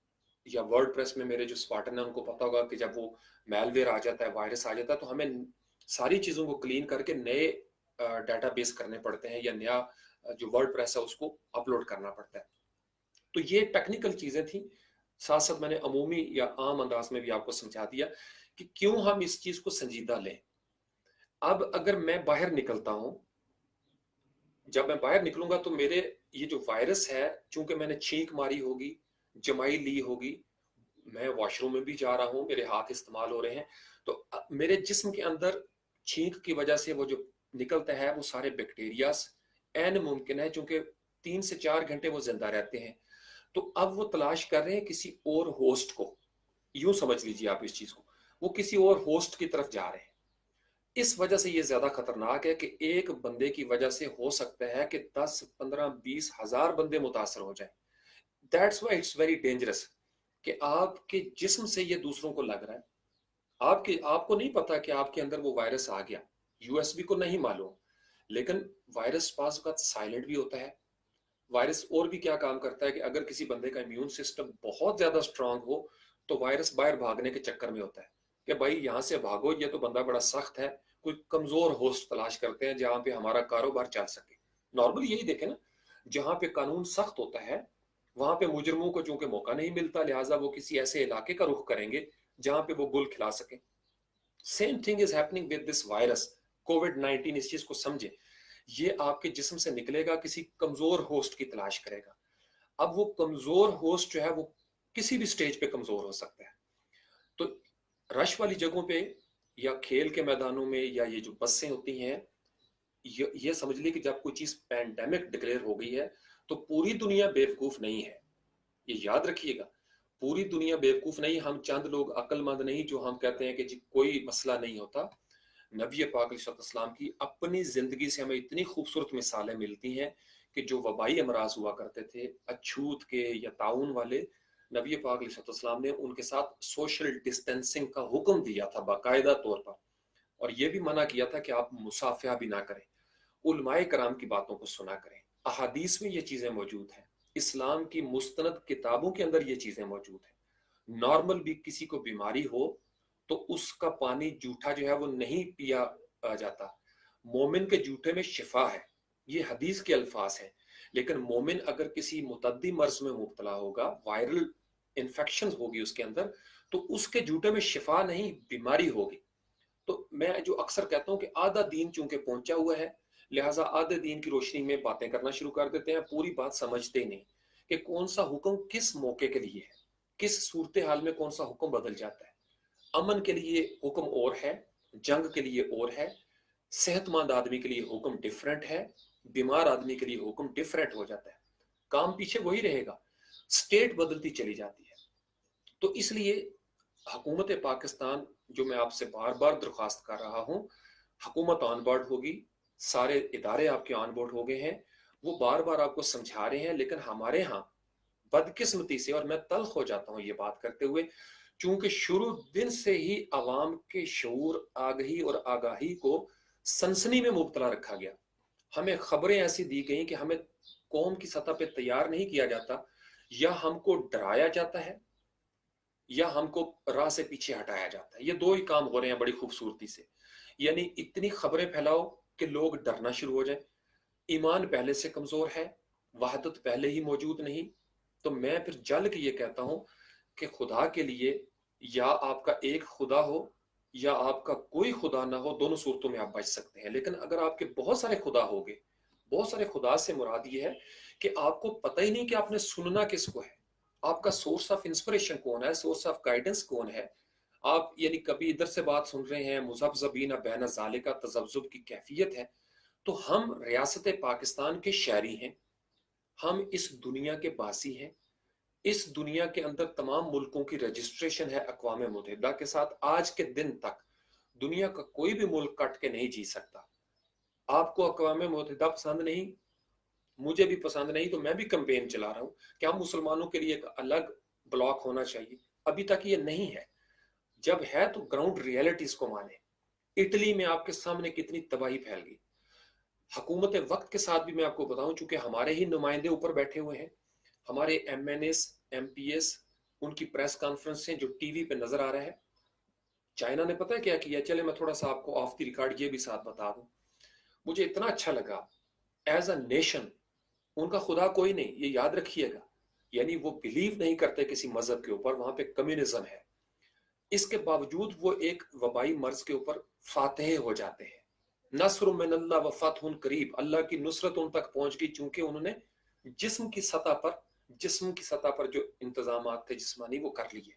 या वर्ड प्रेस में मेरे जो स्पार्टन है उनको पता होगा कि जब वो मेलवेयर आ जाता है, वायरस आ जाता है, तो हमें सारी चीजों को क्लीन करके नए डाटाबेस करने पड़ते हैं, या नया जो वर्ड प्रेस है उसको अपलोड करना पड़ता है। तो ये टेक्निकल चीजें थी, साथ साथ मैंने अमूमी या आम अंदाज में भी आपको समझा दिया कि क्यों हम इस चीज को संजीदा लें। अब अगर मैं बाहर निकलता हूं, जब मैं बाहर निकलूंगा तो मेरे ये जो वायरस है, चूंकि मैंने छींक मारी होगी, जमाई ली होगी, मैं वॉशरूम में भी जा रहा हूँ, मेरे हाथ इस्तेमाल हो रहे हैं, तो मेरे जिस्म के अंदर छींक की वजह से वो जो निकलता है वो सारे बैक्टीरियाज एन मुमकिन है, चूंकि 3 से 4 घंटे वो जिंदा रहते हैं, तो अब वो तलाश कर रहे हैं किसी और होस्ट को। यूं समझ लीजिए आप इस चीज को, वो किसी और होस्ट की तरफ जा रहे हैं। इस वजह से ये ज्यादा खतरनाक है कि एक बंदे की वजह से हो सकता है कि 10, 15, 20 हजार बंदे मुतासर हो जाए। That's why it's very dangerous कि आपके जिस्म से ये दूसरों को लग रहा है, आपको नहीं पता कि आपके अंदर वो वायरस आ गया, यूएसबी को नहीं मालूम, लेकिन वायरस पास वक्त साइलेंट भी होता है। वायरस और भी क्या काम करता है कि अगर किसी बंदे का इम्यून सिस्टम बहुत ज्यादा स्ट्रांग हो तो वायरस बाहर भागने के चक्कर में होता है कि भाई यहाँ से भागो, ये तो बंदा बड़ा सख्त है, कोई कमजोर होस्ट तलाश करते हैं जहां पे हमारा कारोबार चल सके। नॉर्मली यही देखे ना, जहां पे कानून सख्त होता है वहां पे मुजरमों को चूंकि मौका नहीं मिलता, लिहाजा वो किसी ऐसे इलाके का रुख करेंगे जहां पे वो गुल खिला सके। Same thing is happening with this virus कोविड-19। इस चीज को समझे, ये आपके जिस्म से निकलेगा, किसी कमजोर होस्ट की तलाश करेगा। अब वो कमजोर होस्ट जो है वो किसी भी स्टेज पे कमजोर हो सकता है। तो रश वाली जगहों पे या खेल के मैदानों में या ये जो बसें होती हैं, ये समझ ली कि जब कोई चीज पैंडेमिक डिक्लेयर हो गई है तो पूरी दुनिया बेवकूफ नहीं है, ये याद रखिएगा। पूरी दुनिया बेवकूफ नहीं, हम चंद लोग अक्लमंद नहीं जो हम कहते हैं कि जी कोई मसला नहीं होता। नबी पाक अलैहिस्सलाम की अपनी जिंदगी से हमें इतनी खूबसूरत मिसालें मिलती हैं कि जो वबाई अमराज हुआ करते थे, अछूत के या ताउन वाले, नबी पाक अलैहिस्सलाम ने उनके साथ सोशल डिस्टेंसिंग का हुक्म दिया था बाकायदा तौर पर, और यह भी मना किया था कि आप मुसाफिया भी ना करें, उलमाए कराम की बातों को सुना करें। अहादीस में ये चीजें मौजूद हैं, इस्लाम की मुस्तनद किताबों के अंदर ये चीजें मौजूद हैं। नॉर्मल भी किसी को बीमारी हो तो उसका पानी जूठा जो है वो नहीं पिया जाता। मोमिन के जूठे में शिफा है, ये हदीस के अल्फाज हैं। लेकिन मोमिन अगर किसी मुतद्दी मर्ज में मुब्तला होगा, वायरल इन्फेक्शन होगी उसके अंदर, तो उसके जूठे में शिफा नहीं बीमारी होगी। तो मैं जो अक्सर कहता हूं कि आधा दीन चूंकि पहुंचा हुआ है, लिहाजा आधे दीन की रोशनी में बातें करना शुरू कर देते हैं, पूरी बात समझते ही नहीं कि कौन सा हुक्म किस मौके के लिए है, किस सूरत हाल में कौन सा हुक्म बदल जाता है। अमन के लिए हुक्म और है, जंग के लिए और है, सेहतमंद आदमी के लिए हुक्म डिफरेंट है, बीमार आदमी के लिए हुक्म डिफरेंट हो जाता है। काम पीछे वही रहेगा, स्टेट बदलती चली जाती है। तो इसलिए हुकूमत पाकिस्तान, जो मैं आपसे बार बार दरख्वास्त कर रहा हूं, हुकूमत ऑन बोर्ड होगी, सारे इदारे आपके ऑन बोर्ड हो गए हैं, वो बार बार आपको समझा रहे हैं, लेकिन हमारे यहाँ बदकिस्मती से, और मैं तल्ख हो जाता हूं ये बात करते हुए, चूंकि शुरू दिन से ही अवाम के शऊर, आगही और आगाही को सनसनी में मुब्तला रखा गया। हमें खबरें ऐसी दी गई कि हमें कौम की सतह पे तैयार नहीं किया जाता, या हमको डराया जाता है या हमको राह से पीछे हटाया जाता है। ये दो ही काम हो रहे हैं बड़ी खूबसूरती से। यानी इतनी खबरें फैलाओ कि लोग डरना शुरू हो जाए, ईमान पहले से कमजोर है, वहदत पहले ही मौजूद नहीं। तो मैं फिर जल के ये कहता हूं कि खुदा के लिए, या आपका एक खुदा हो या आपका कोई खुदा ना हो, दोनों सूरतों में आप बच सकते हैं। लेकिन अगर आपके बहुत सारे खुदा होंगे, बहुत सारे खुदा से मुराद ये है कि आपको पता ही नहीं कि आपने सुनना किसको है, आपका सोर्स ऑफ इंस्पिरेशन कौन है, सोर्स ऑफ गाइडेंस कौन है। आप यानी कभी इधर से बात सुन रहे हैं, मुज़ब्ज़बीन बैन ज़ालिका तज़ब्ज़ुब की कैफियत है। तो हम रियासत पाकिस्तान के शहरी हैं, हम इस दुनिया के बासी हैं, इस दुनिया के अंदर तमाम मुल्कों की रजिस्ट्रेशन है अक़वाम मुत्तहिदा के साथ। आज के दिन तक दुनिया का कोई भी मुल्क कट के नहीं जी सकता। आपको अक़वाम मुत्तहिदा पसंद नहीं, मुझे भी पसंद नहीं, तो मैं भी कैंपेन चला रहा हूँ कि हम मुसलमानों के लिए एक अलग ब्लॉक होना चाहिए। अभी तक ये नहीं है, जब है तो ग्राउंड रियलिटीज को माने। इटली में आपके सामने कितनी तबाही फैल गई। हुकूमत वक्त के साथ भी मैं आपको बताऊं, चूंकि हमारे ही नुमाइंदे ऊपर बैठे हुए हैं, हमारे MNS MPS, उनकी प्रेस कॉन्फ्रेंसें जो टीवी पे नजर आ रहा है। चाइना ने पता है क्या किया, चले मैं थोड़ा सा आपको ऑफ द रिकॉर्ड ये भी साथ बता दूं। मुझे इतना अच्छा लगा, एज अ नेशन उनका खुदा कोई नहीं, ये याद रखिएगा। यानी वो बिलीव नहीं करते किसी मजहब के ऊपर, वहां पे कम्युनिज्म है। इसके बावजूद वो एक वबाई मर्ज के ऊपर फातेह हो जाते हैं। नस्र मिनल्लाह व फतहुन करीब, अल्लाह की नुसरत उन तक पहुंच गई, चूंकि उन्होंने जिस्म की सतह पर जो इंतजाम थे जिस्मानी, वो कर लिए।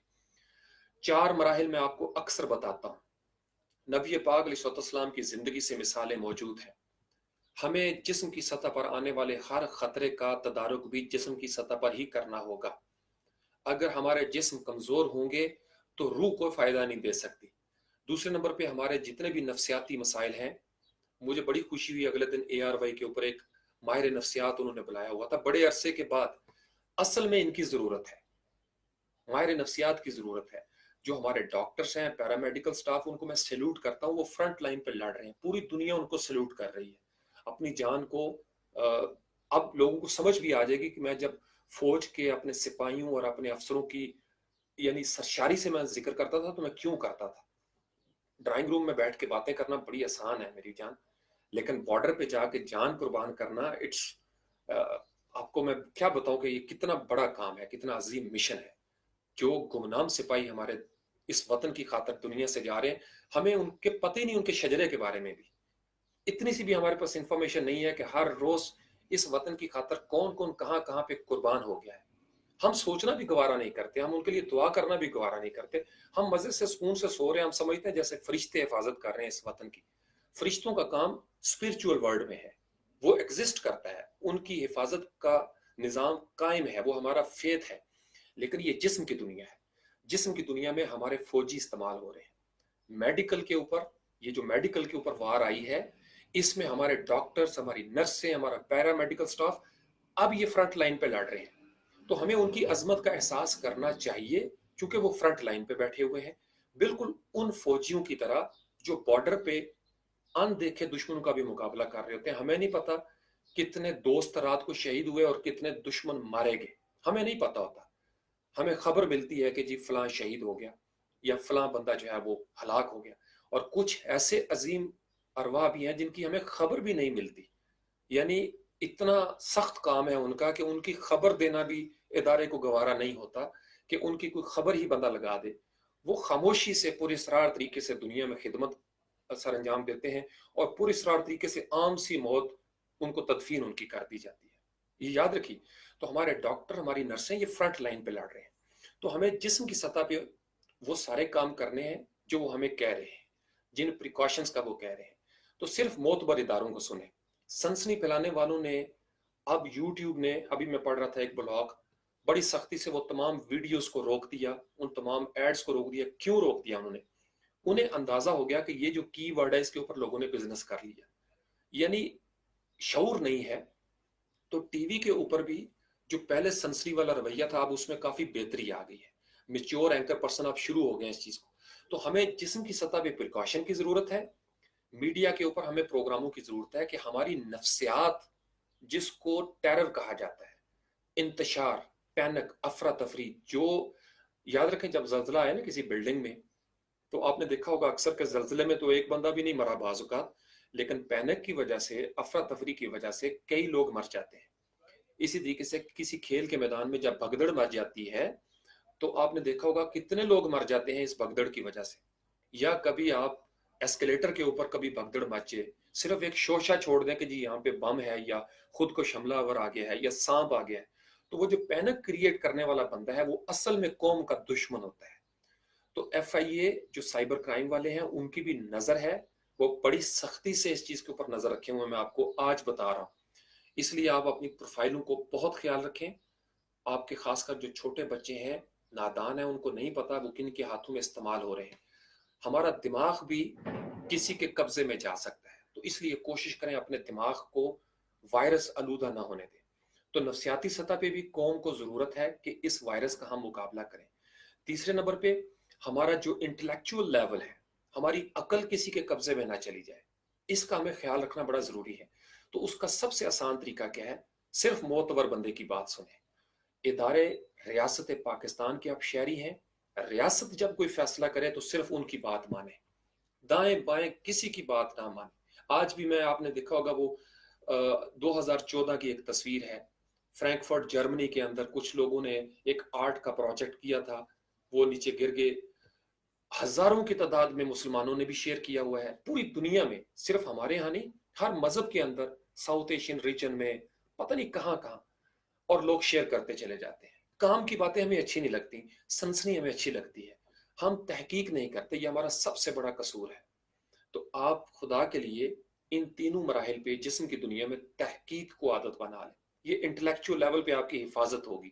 4 मराहिल में आपको अक्सर बताता हूं। नबी पाक अलैहिस्सलाम की जिंदगी से मिसालें मौजूद हैं। हमें जिस्म की सतह पर आने वाले हर खतरे का तदारुक भी जिस्म की सतह पर ही करना होगा। अगर हमारे जिस्म कमजोर होंगे तो रूह को फायदा नहीं दे सकती। दूसरे नंबर पे हमारे जितने भी नफ्सियाती मसाइल हैं, मुझे बड़ी खुशी हुई, अगले दिन ARY के ऊपर एक माहिर नफ्सियात उन्होंने बुलाया हुआ था, बड़े अरसे के बाद। असल में इनकी जरूरत है, माहिर नफ्सियात की जरूरत है। जो हमारे डॉक्टर्स हैं, पैरामेडिकल स्टाफ, उनको मैं सैल्यूट करता हूँ, वो फ्रंट लाइन पे लड़ रहे हैं, पूरी दुनिया उनको सैल्यूट कर रही है अपनी जान को। अब लोगों को समझ भी आ जाएगी कि मैं जब फौज के अपने सिपाहियों और अपने अफसरों की यानी सरशारी से मैं जिक्र करता था तो मैं क्यों करता था। ड्राइंग रूम में बैठ के बातें करना बड़ी आसान है मेरी जान, लेकिन बॉर्डर पे जाके जान कुर्बान करना, इट्स आपको मैं क्या बताऊं कि ये कितना बड़ा काम है, कितना अजीम मिशन है। जो गुमनाम सिपाही हमारे इस वतन की खातिर दुनिया से जा रहे हैं, हमें उनके पता ही नहीं, उनके शजरे के बारे में भी इतनी सी भी हमारे पास इंफॉर्मेशन नहीं है कि हर रोज इस वतन की खातिर कौन कौन कहां कहां पे कुर्बान हो गया है। हम सोचना भी गवारा नहीं करते, हम उनके लिए दुआ करना भी गवारा नहीं करते। हम मजे से सुकून से सो रहे हैं, हम समझते हैं जैसे फरिश्ते हिफाजत कर रहे हैं इस वतन की। फरिश्तों का काम स्पिरिचुअल वर्ल्ड में है, वो एग्जिस्ट करता है, उनकी हिफाजत का निज़ाम कायम है, वो हमारा फेथ है। लेकिन ये जिस्म की दुनिया है, जिस्म की दुनिया में हमारे फौजी इस्तेमाल हो रहे हैं। मेडिकल के ऊपर, ये जो मेडिकल के ऊपर वार आई है, इसमें हमारे डॉक्टर्स, हमारी नर्सें, हमारा पैरामेडिकल स्टाफ अब ये फ्रंट लाइन पे लड़ रहे हैं। तो हमें उनकी अजमत का एहसास करना चाहिए, क्योंकि वो फ्रंट लाइन पे बैठे हुए हैं, बिल्कुल उन फौजियों की तरह जो बॉर्डर पे अनदेखे दुश्मनों का भी मुकाबला कर रहे होते हैं। हमें नहीं पता कितने दोस्त रात को शहीद हुए और कितने दुश्मन मारे गए, हमें नहीं पता होता। हमें खबर मिलती है कि जी फलां शहीद हो गया या फलां बंदा जो है वो हलाक हो गया, और कुछ ऐसे अजीम अरवा भी हैं जिनकी हमें खबर भी नहीं मिलती। यानी इतना सख्त काम है उनका कि उनकी खबर देना भी इदारे को गवारा नहीं होता कि उनकी कोई खबर ही बंदा लगा दे। वो खामोशी से पुरस्रार तरीके से दुनिया में खिदमत सर अंजाम देते हैं, और पुरस्रार तरीके से आम सी मौत उनको तदफीन उनकी कर दी जाती है। ये याद रखिए। तो हमारे डॉक्टर, हमारी नर्सें, ये फ्रंट लाइन पे लड़ रहे हैं। तो हमें जिस्म की सतह पे वो सारे काम करने हैं जो वो हमें कह रहे हैं, जिन प्रिकॉशंस का वो कह रहे हैं। तो सिर्फ मोतबर इदारों को सुने। सनसनी फैलाने वालों ने, अब यूट्यूब ने, अभी मैं पढ़ रहा था एक ब्लॉग, बड़ी सख्ती से वो तमाम वीडियोस को रोक दिया, उन तमाम एड्स को रोक दिया। क्यों रोक दिया उन्होंने? उन्हें अंदाजा हो गया कि ये जो की वर्ड है इसके ऊपर लोगों ने बिजनेस कर लिया। यानी शऊर नहीं है। तो टीवी के ऊपर भी जो पहले सनसनी वाला रवैया था, अब उसमें काफी बेहतरी आ गई है। मेच्योर एंकर पर्सन अब शुरू हो गए इस चीज को। तो हमें जिस्म की सतह पे प्रिकॉशन की जरूरत है, मीडिया के ऊपर हमें प्रोग्रामों की जरूरत है कि हमारी नफ्सियात, जिसको टेरर कहा जाता है, इंतशार, पैनिक, अफरा तफरी, जो याद रखें जब जल्जला आया ना किसी बिल्डिंग में, तो आपने देखा होगा अक्सर के जल्जले में तो एक बंदा भी नहीं मरा बाजुकात, लेकिन पैनिक की वजह से, अफरा तफरी की वजह से कई लोग मर जाते हैं। इसी तरीके से किसी खेल के मैदान में जब भगदड़ मच जाती है तो आपने देखा होगा कितने लोग मर जाते हैं इस भगदड़ की वजह से। या कभी आप एस्केलेटर के ऊपर कभी भगदड़ मचे, सिर्फ एक शोशा छोड़ दें कि जी यहाँ पे बम है या खुद को हमलावर आ गया है या सांप आ गया है, तो वो जो पैनिक क्रिएट करने वाला बंदा है वो असल में कौम का दुश्मन होता है। तो FIA जो साइबर क्राइम वाले हैं उनकी भी नजर है, वो बड़ी सख्ती से इस चीज के ऊपर नजर रखे हुए मैं आपको आज बता रहा हूँ। इसलिए आप अपनी प्रोफाइलों को बहुत ख्याल रखें। आपके खासकर जो छोटे बच्चे हैं, नादान है, उनको नहीं पता वो किन के हाथों में इस्तेमाल हो रहे हैं। हमारा दिमाग भी किसी के कब्जे में जा सकता है, तो इसलिए कोशिश करें अपने दिमाग को वायरस आलूदा ना होने दें। तो नफ्सियाती सतह पे भी कौम को जरूरत है कि इस वायरस का हम मुकाबला करें। तीसरे नंबर पे हमारा जो इंटेलेक्चुअल लेवल है, हमारी अकल किसी के कब्जे में ना चली जाए, इसका हमें ख्याल रखना बड़ा जरूरी है। तो उसका सबसे आसान तरीका क्या है? सिर्फ मोतबर बंदे की बात सुने। इदारे रियासत पाकिस्तान के आप शहरी हैं, रियासत जब कोई फैसला करे तो सिर्फ उनकी बात माने, दाएं बाएं किसी की बात ना माने। आज भी मैं, आपने देखा होगा वो 2014 की एक तस्वीर है, फ्रैंकफर्ट जर्मनी के अंदर कुछ लोगों ने एक आर्ट का प्रोजेक्ट किया था, वो नीचे गिर गए। हजारों की तादाद में मुसलमानों ने भी शेयर किया हुआ है, पूरी दुनिया में, सिर्फ हमारे यहाँ नहीं, हर मजहब के अंदर, साउथ एशियन रीजन में, पता नहीं कहाँ कहाँ, और लोग शेयर करते चले जाते हैं। काम की बातें हमें अच्छी नहीं लगती, सनसनी हमें अच्छी लगती है, हम तहकीक नहीं करते, ये हमारा सबसे बड़ा कसूर है। तो आप खुदा के लिए इन तीनों मराहिल पे जिस्म की दुनिया में तहकीक को आदत बना लें। ये इंटेलेक्चुअल लेवल पे आपकी हिफाजत होगी।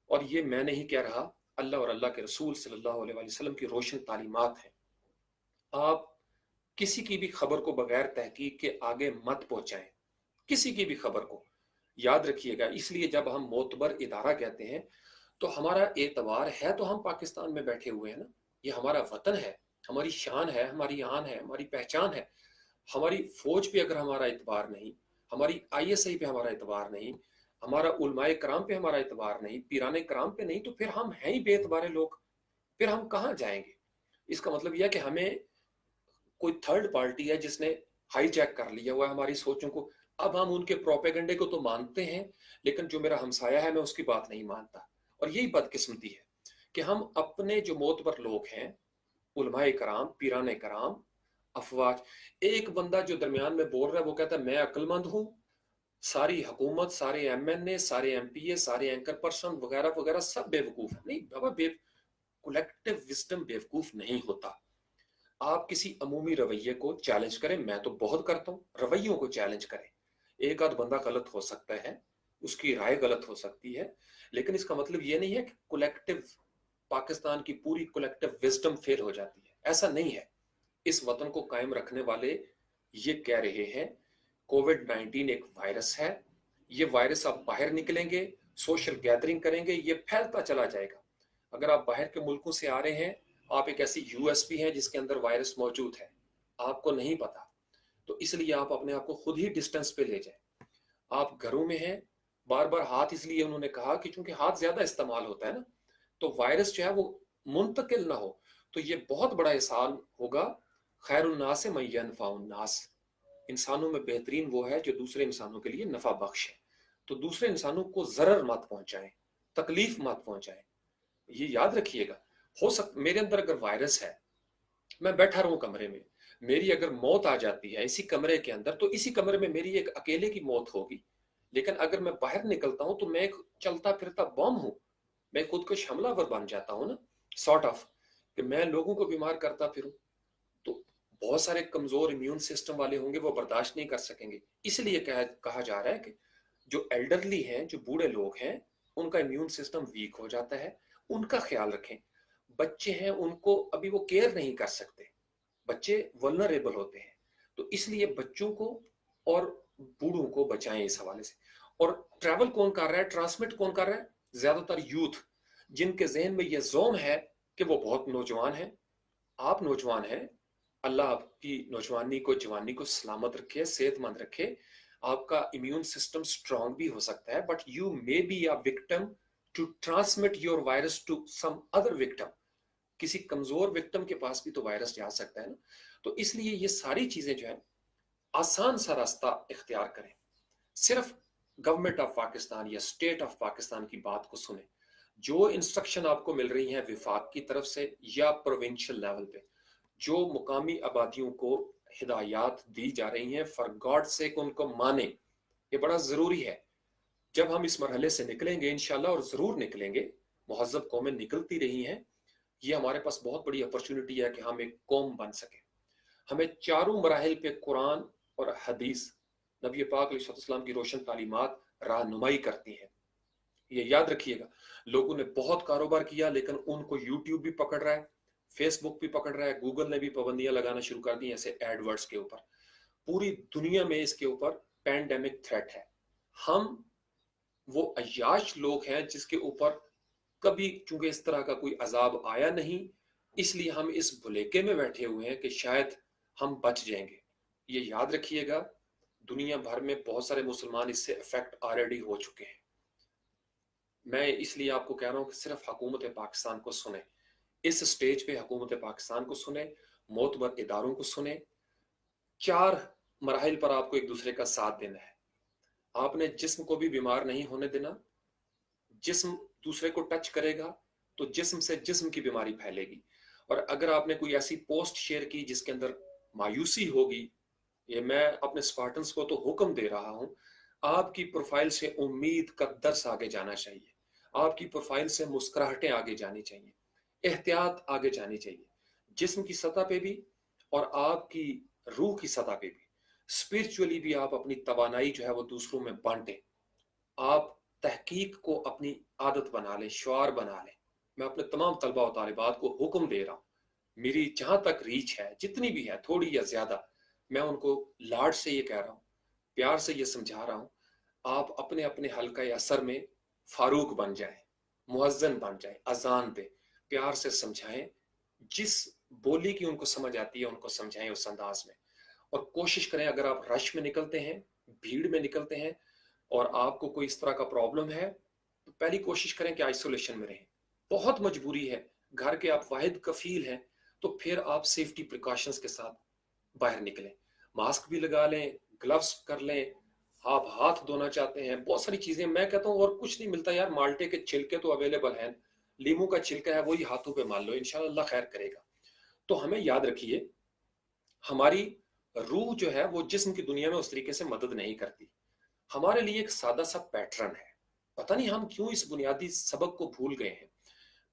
और ये मैं नहीं कह रहा, अल्लाह और अल्लाह के रसूल सल्लल्लाहु अलैहि वसल्लम की रोशन तालीमात हैं। आप किसी की भी खबर को बगैर तहकीक के आगे मत पहुंचाएं, किसी की भी खबर को। याद रखिएगा, इसलिए जब हम मोतबर इदारा कहते हैं तो हमारा एतबार है, तो हम पाकिस्तान में बैठे हुए हैं ना, ये हमारा वतन है, हमारी शान है, हमारी आन है, हमारी पहचान है। हमारी फौज पे अगर हमारा एतबार नहीं, हमारी ISI पे हमारा एतबार नहीं, हमारा उलमाए कराम पे हमारा एतबार नहीं, पीराने कराम पे नहीं, तो फिर हम हैं ही बेएतबारे लोग, फिर हम कहाँ जाएंगे? इसका मतलब यह कि हमें कोई थर्ड पार्टी है जिसने हाईजैक कर लिया हुआ है हमारी सोचों को। अब हम उनके प्रोपेगेंडे को तो मानते हैं, लेकिन जो मेरा हमसाया है मैं उसकी बात नहीं मानता। और यही बदकिस्मती है कि हम अपने जो मोतबर लोग हैं, उलमाए कराम, पीराने कराम, अफवाज, एक बंदा जो दरमियान में बोल रहा है वो कहता है मैं अक्लमंद हूं, सारी हुकूमत, सारे MNA, सारे MPA, सारे एंकर पर्सन वगैरह वगैरह सब बेवकूफ है। नहीं बाबा, कलेक्टिव विजडम बेवकूफ नहीं होता। आप किसी अमूमी रवैये को चैलेंज करें, मैं तो बहुत करता हूँ, रवैयों को चैलेंज करें। एक आध बंदा गलत हो सकता है, उसकी राय गलत हो सकती है, लेकिन इसका मतलब ये नहीं है कि कलेक्टिव पाकिस्तान की पूरी कलेक्टिव विजडम फेल हो जाती है, ऐसा नहीं है। इस वतन को कायम रखने वाले ये कह रहे हैं कोविड-19 एक वायरस है, ये वायरस आप बाहर निकलेंगे, सोशल गैदरिंग करेंगे, ये फैलता चला जाएगा। अगर आप बाहर के मुल्कों से आ रहे हैं, आप एक ऐसी USB हैं जिसके अंदर वायरस मौजूद है, आपको नहीं पता, तो इसलिए आप अपने आप को खुद ही डिस्टेंस पे ले जाएं। आप घरों में हैं, बार बार हाथ इसलिए उन्होंने कहा कि चूंकि हाथ ज्यादा इस्तेमाल होता है ना, तो वायरस जो है वो मुंतकिल ना हो। तो ये बहुत बड़ा एहसान होगा, खैरुन्नास मन यनफउन्नास, इंसानों में बेहतरीन वो है जो दूसरे इंसानों के लिए नफा बख्श है। तो दूसरे इंसानों को जरर मत पहुंचाएं, तकलीफ मत पहुंचाएं, ये याद रखिएगा। हो सकता मेरे अंदर अगर वायरस है, मैं बैठा रहूं कमरे में, मेरी अगर मौत आ जाती है इसी कमरे के अंदर, तो इसी कमरे में मेरी एक अकेले की मौत होगी। लेकिन अगर मैं बाहर निकलता हूं तो मैं एक चलता फिरता बम हूं, मैं खुद को हमलावर बन जाता हूं ना, सॉर्ट ऑफ, कि मैं लोगों को बीमार करता फिरूं। तो बहुत सारे कमजोर इम्यून सिस्टम वाले होंगे, वो बर्दाश्त नहीं कर सकेंगे। इसलिए कहा जा रहा है कि जो एल्डरली हैं, जो बूढ़े लोग हैं, उनका इम्यून सिस्टम वीक हो जाता है, उनका ख्याल रखें। बच्चे हैं, उनको अभी वो केयर नहीं कर सकते, बच्चे वल्नरेबल होते हैं, तो इसलिए बच्चों को और बूढ़ों को बचाएं इस हवाले से। और ट्रैवल कौन कर रहा है, ट्रांसमिट कौन कर रहा है? ज्यादातर यूथ, जिनके जहन में यह जोम है कि वो बहुत नौजवान है। आप नौजवान हैं, अल्लाह आपकी नौजवानी को, जवानी को सलामत रखे, सेहतमंद रखे, आपका इम्यून सिस्टम स्ट्रांग भी हो सकता है, but you may be a victim to transmit your virus to some other victim. किसी कमजोर विक्टिम के पास भी तो वायरस जा सकता है ना। तो इसलिए ये सारी चीजें जो है, आसान सा रास्ता इख्तियार करें, सिर्फ गवर्नमेंट ऑफ पाकिस्तान या स्टेट ऑफ पाकिस्तान की बात को सुने। जो इंस्ट्रक्शन आपको मिल रही हैं विफाक की तरफ से या प्रोविंशियल लेवल पे, जो मुकामी आबादियों को ہدایات دی جا رہی ہیں فار گاڈ سے ان کو مانیں. یہ بڑا ضروری ہے. جب ہم اس مرحلے سے نکلیں گے انشاءاللہ، اور ضرور نکلیں گے، مہذب قومیں نکلتی رہی ہیں، یہ ہمارے پاس بہت بڑی اپرچونٹی ہے کہ ہم ایک قوم بن سکیں. ہمیں چاروں مراحل پہ قرآن اور حدیث، نبی پاک علیہ السلام کی روشن تعلیمات رہنمائی کرتی ہیں. یہ یاد رکھیے گا. لوگوں نے بہت کاروبار کیا لیکن ان کو یوٹیوب بھی پکڑ رہا ہے، فیس بک بھی پکڑ رہا ہے، گوگل نے بھی پابندیاں لگانا شروع کر دی ایسے ایڈ ورڈز کے اوپر. پوری دنیا میں اس کے اوپر پینڈیمک تھریٹ ہے. ہم وہ عیاش لوگ ہیں جس کے اوپر کبھی چونکہ اس طرح کا کوئی عذاب آیا نہیں، اس لیے ہم اس بھلیکے میں بیٹھے ہوئے ہیں کہ شاید ہم بچ جائیں گے. یہ یاد رکھیے گا. دنیا بھر میں بہت سارے مسلمان اس سے افیکٹ آلریڈی ہو چکے ہیں. میں اس لیے آپ کو کہہ رہا ہوں کہ صرف حکومت پاکستان کو سنیں. اس سٹیج پہ حکومت پاکستان کو سنیں، معتبر اداروں کو سنیں. 4 مراحل پر آپ کو ایک دوسرے کا ساتھ دینا ہے. آپ نے جسم کو بھی بیمار نہیں ہونے دینا. جسم دوسرے کو ٹچ کرے گا تو جسم سے جسم کی بیماری پھیلے گی. اور اگر آپ نے کوئی ایسی پوسٹ شیئر کی جس کے اندر مایوسی ہوگی، یہ میں اپنے سپارٹنز کو تو حکم دے رہا ہوں، آپ کی پروفائل سے امید کا درس آگے جانا چاہیے. آپ کی پروفائل سے مسکراہٹیں آگے جانی چاہیے، احتیاط آگے جانی چاہیے، جسم کی سطح پہ بھی اور آپ کی روح کی سطح پہ بھی. اسپرچولی بھی آپ اپنی توانائی جو ہے وہ دوسروں میں بانٹیں. آپ تحقیق کو اپنی عادت بنا لیں، شعار بنا لیں. میں اپنے تمام طلبہ و طالبات کو حکم دے رہا ہوں، میری جہاں تک ریچ ہے، جتنی بھی ہے، تھوڑی یا زیادہ، میں ان کو لاڈ سے یہ کہہ رہا ہوں، پیار سے یہ سمجھا رہا ہوں، آپ اپنے اپنے حلقہ اثر میں فاروق بن جائیں، مؤذن بن جائیں، اذان دیں، پیار سے سمجھائیں. جس بولی کی ان کو سمجھ آتی ہے ان کو سمجھائیں اس انداز میں. اور کوشش کریں اگر آپ رش میں نکلتے ہیں، بھیڑ میں نکلتے ہیں اور آپ کو کوئی اس طرح کا پرابلم ہے تو پہلی کوشش کریں کہ آئسولیشن میں رہیں. بہت مجبوری ہے، گھر کے آپ واحد کفیل ہیں، تو پھر آپ سیفٹی پریکاشنز کے ساتھ باہر نکلیں. ماسک بھی لگا لیں، گلوز کر لیں، آپ ہاتھ دھونا چاہتے ہیں، بہت ساری چیزیں. میں کہتا ہوں اور کچھ نہیں ملتا یار، مالٹے کے چھلکے تو اویلیبل ہیں، لیمو کا چھلکا ہے وہی ہاتھوں پہ مال لو، انشاءاللہ اللہ خیر کرے گا. تو ہمیں یاد رکھیے، ہماری روح جو ہے وہ جسم کی دنیا میں اس طریقے سے مدد نہیں کرتی. ہمارے لیے ایک سادہ سا پیٹرن ہے، پتہ نہیں ہم کیوں اس بنیادی سبق کو بھول گئے ہیں.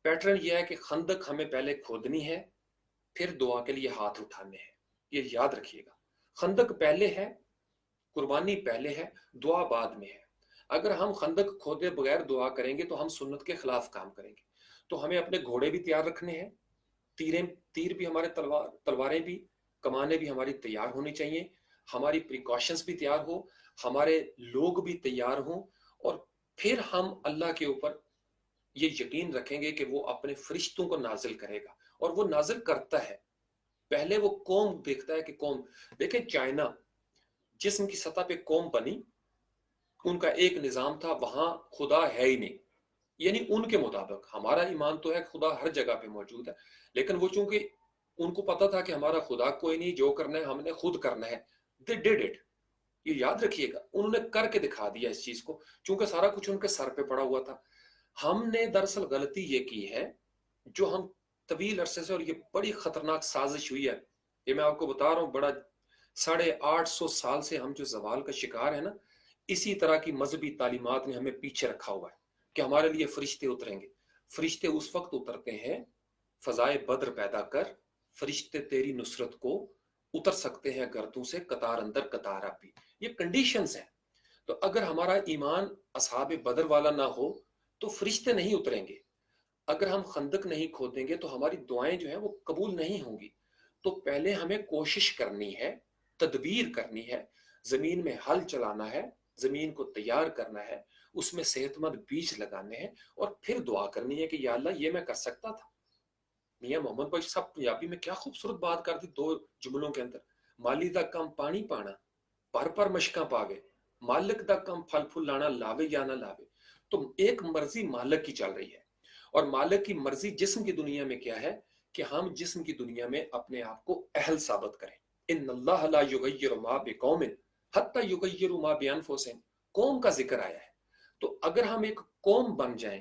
پیٹرن یہ ہے کہ خندق ہمیں پہلے کھودنی ہے، پھر دعا کے لیے ہاتھ اٹھانے ہیں. یہ یاد رکھیے گا. خندق پہلے ہے، قربانی پہلے ہے، دعا بعد میں ہے. اگر ہم خندق کھودے بغیر دعا کریں گے تو ہم سنت کے خلاف کام کریں گے. تو ہمیں اپنے گھوڑے بھی تیار رکھنے ہیں، تیر بھی ہمارے، تلواریں بھی، کمانیں بھی ہماری تیار ہونی چاہیے، ہماری پریکاشنز بھی تیار ہو، ہمارے لوگ بھی تیار ہوں. اور پھر ہم اللہ کے اوپر یہ یقین رکھیں گے کہ وہ اپنے فرشتوں کو نازل کرے گا، اور وہ نازل کرتا ہے. پہلے وہ قوم دیکھتا ہے کہ قوم، دیکھیں چائنا جسم کی سطح پہ قوم بنی، ان کا ایک نظام تھا، وہاں خدا ہے ہی نہیں. یعنی ان کے مطابق ہمارا ایمان تو ہے خدا ہر جگہ پہ موجود ہے، لیکن وہ چونکہ ان کو پتا تھا کہ ہمارا خدا کوئی نہیں، جو کرنا ہے ہم نے خود کرنا ہے. they did it. یہ یاد رکھیے گا، انہوں نے کر کے دکھا دیا اس چیز کو، چونکہ سارا کچھ ان کے سر پہ پڑا ہوا تھا. ہم نے دراصل غلطی یہ کی ہے جو ہم طویل عرصے سے، اور یہ بڑی خطرناک سازش ہوئی ہے، یہ میں آپ کو بتا رہا ہوں، بڑا 850 سال سے ہم جو زوال کا شکار ہے نا، اسی طرح کی مذہبی تعلیمات نے ہمیں پیچھے رکھا ہوا ہے کہ ہمارے لیے فرشتے اتریں گے. فرشتے اس وقت اترتے ہیں، فضائے بدر پیدا کر، فرشتے تیری نصرت کو اتر سکتے ہیں گردوں سے، قطار اندر قطار اب بھی. یہ کنڈیشنز ہیں. تو اگر ہمارا ایمان اصحاب بدر والا نہ ہو تو فرشتے نہیں اتریں گے. اگر ہم خندق نہیں کھودیں گے تو ہماری دعائیں جو ہیں وہ قبول نہیں ہوں گی. تو پہلے ہمیں کوشش کرنی ہے، تدبیر کرنی ہے، زمین میں ہل چلانا ہے، زمین کو تیار کرنا ہے، اس میں صحت مند بیج لگانے ہیں، اور پھر دعا کرنی ہے کہ یا اللہ یہ میں کر سکتا تھا. میاں محمد بخش صاحب پنجابی میں کیا خوبصورت بات کر دی 2 جملوں کے اندر. مالی دا کم پانی پانا، پر مشکاں پا گئے، مالک دا کم پھل پھول لانا، لاوے یا نہ لاوے. تو ایک مرضی مالک کی چل رہی ہے، اور مالک کی مرضی جسم کی دنیا میں کیا ہے کہ ہم جسم کی دنیا میں اپنے آپ کو اہل ثابت کریں. ان اللہ لا یغیر ما بقوم حتی یغیروا ما بانفسہم، قوم کا ذکر آیا ہے. تو اگر ہم ایک قوم بن جائیں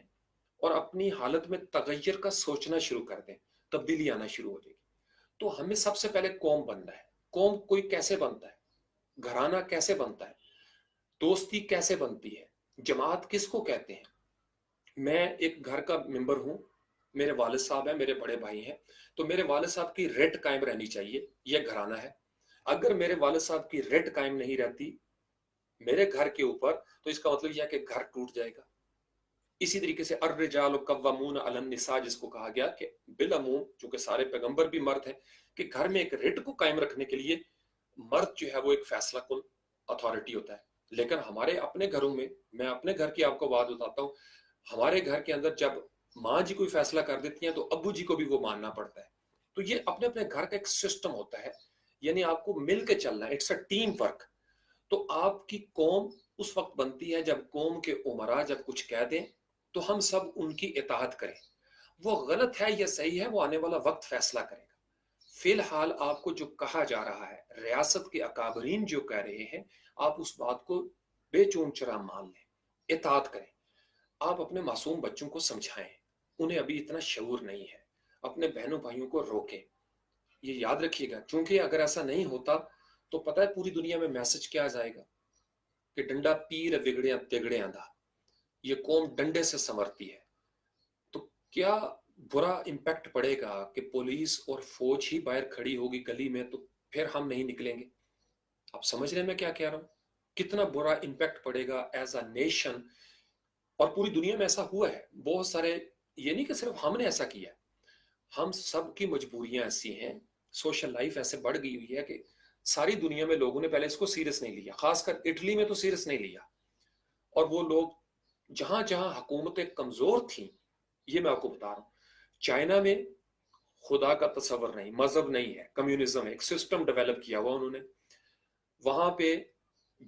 اور اپنی حالت میں تغیر کا سوچنا شروع کر دیں، تبدیلی آنا شروع ہو جائے گی. تو ہمیں سب سے پہلے قوم بننا ہے. कौम कोई कैसे बनता है, घराना कैसे बनता है, दोस्ती कैसे बनती है, जमात किसको कहते हैं। मैं एक घर का मेंबर हूं, मेरे वालिद साहब हैं, मेरे बड़े भाई हैं, तो मेरे वालिद साहब की रेट कायम रहनी चाहिए, यह घराना है। अगर मेरे वालिद साहब की रेट कायम नहीं रहती मेरे घर के ऊपर, तो इसका मतलब यह है कि घर टूट जाएगा। इसी तरीके से अर्रिजाल कव्वामून अलन निसा, जिसको कहा गया कि बिलअमूम, चूंकि सारे पैगंबर भी मर्द हैं, कि घर में एक रेट को कायम रखने के लिए मर्द जो है वो एक फैसला कुन अथॉरिटी होता है। लेकिन हमारे अपने घरों में, मैं अपने घर की आपको बात बताता हूँ, हमारे घर के अंदर जब माँ जी कोई फैसला कर देती हैं तो अब्बू जी को भी वो मानना पड़ता है। तो ये अपने अपने घर का एक सिस्टम होता है, यानी आपको मिल के चलना है, इट्स अ टीम वर्क। तो आपकी कौम उस वक्त बनती है जब कौम के उमरा जब कुछ कह दें तो हम सब उनकी इताअत करें। वो गलत है या सही है वो आने वाला वक्त फैसला करेगा। फिलहाल आपको जो कहा जा रहा है, रियासत के अकाबरीन जो कह रहे हैं, आप उस बात को बेचून चुरा मान लें, इताअत करें। आप अपने मासूम बच्चों को समझाएं, उन्हें अभी इतना शऊर नहीं है, अपने बहनों भाइयों को रोकें। ये याद रखिएगा, क्योंकि अगर ऐसा नहीं होता तो पता है पूरी दुनिया में मैसेज क्या जाएगा कि डंडा पीर बिगड़े तिगड़े आंधा, ये कौम डंडे से संवरती है। तो क्या बुरा इम्पैक्ट पड़ेगा कि पुलिस और फौज ही बाहर खड़ी होगी गली में, तो फिर हम नहीं निकलेंगे। आप समझ रहे हैं मैं क्या कह रहा हूं, कितना बुरा इम्पैक्ट पड़ेगा एज अ नेशन। और पूरी दुनिया में ऐसा हुआ है बहुत सारे, ये नहीं कि सिर्फ हमने ऐसा किया, हम सब की मजबूरियां ऐसी हैं, सोशल लाइफ ऐसे बढ़ गई हुई है कि सारी दुनिया में लोगों ने पहले इसको सीरियस नहीं लिया, खासकर इटली में तो सीरियस नहीं लिया। और वो लोग जहां जहां हुकूमतें कमजोर थी, ये मैं आपको बता रहा हूं, चाइना में खुदा का तस्वर नहीं, मजहब नहीं है, कम्युनिज्म है, एक सिस्टम डेवलप किया हुआ उन्होंने। वहां पे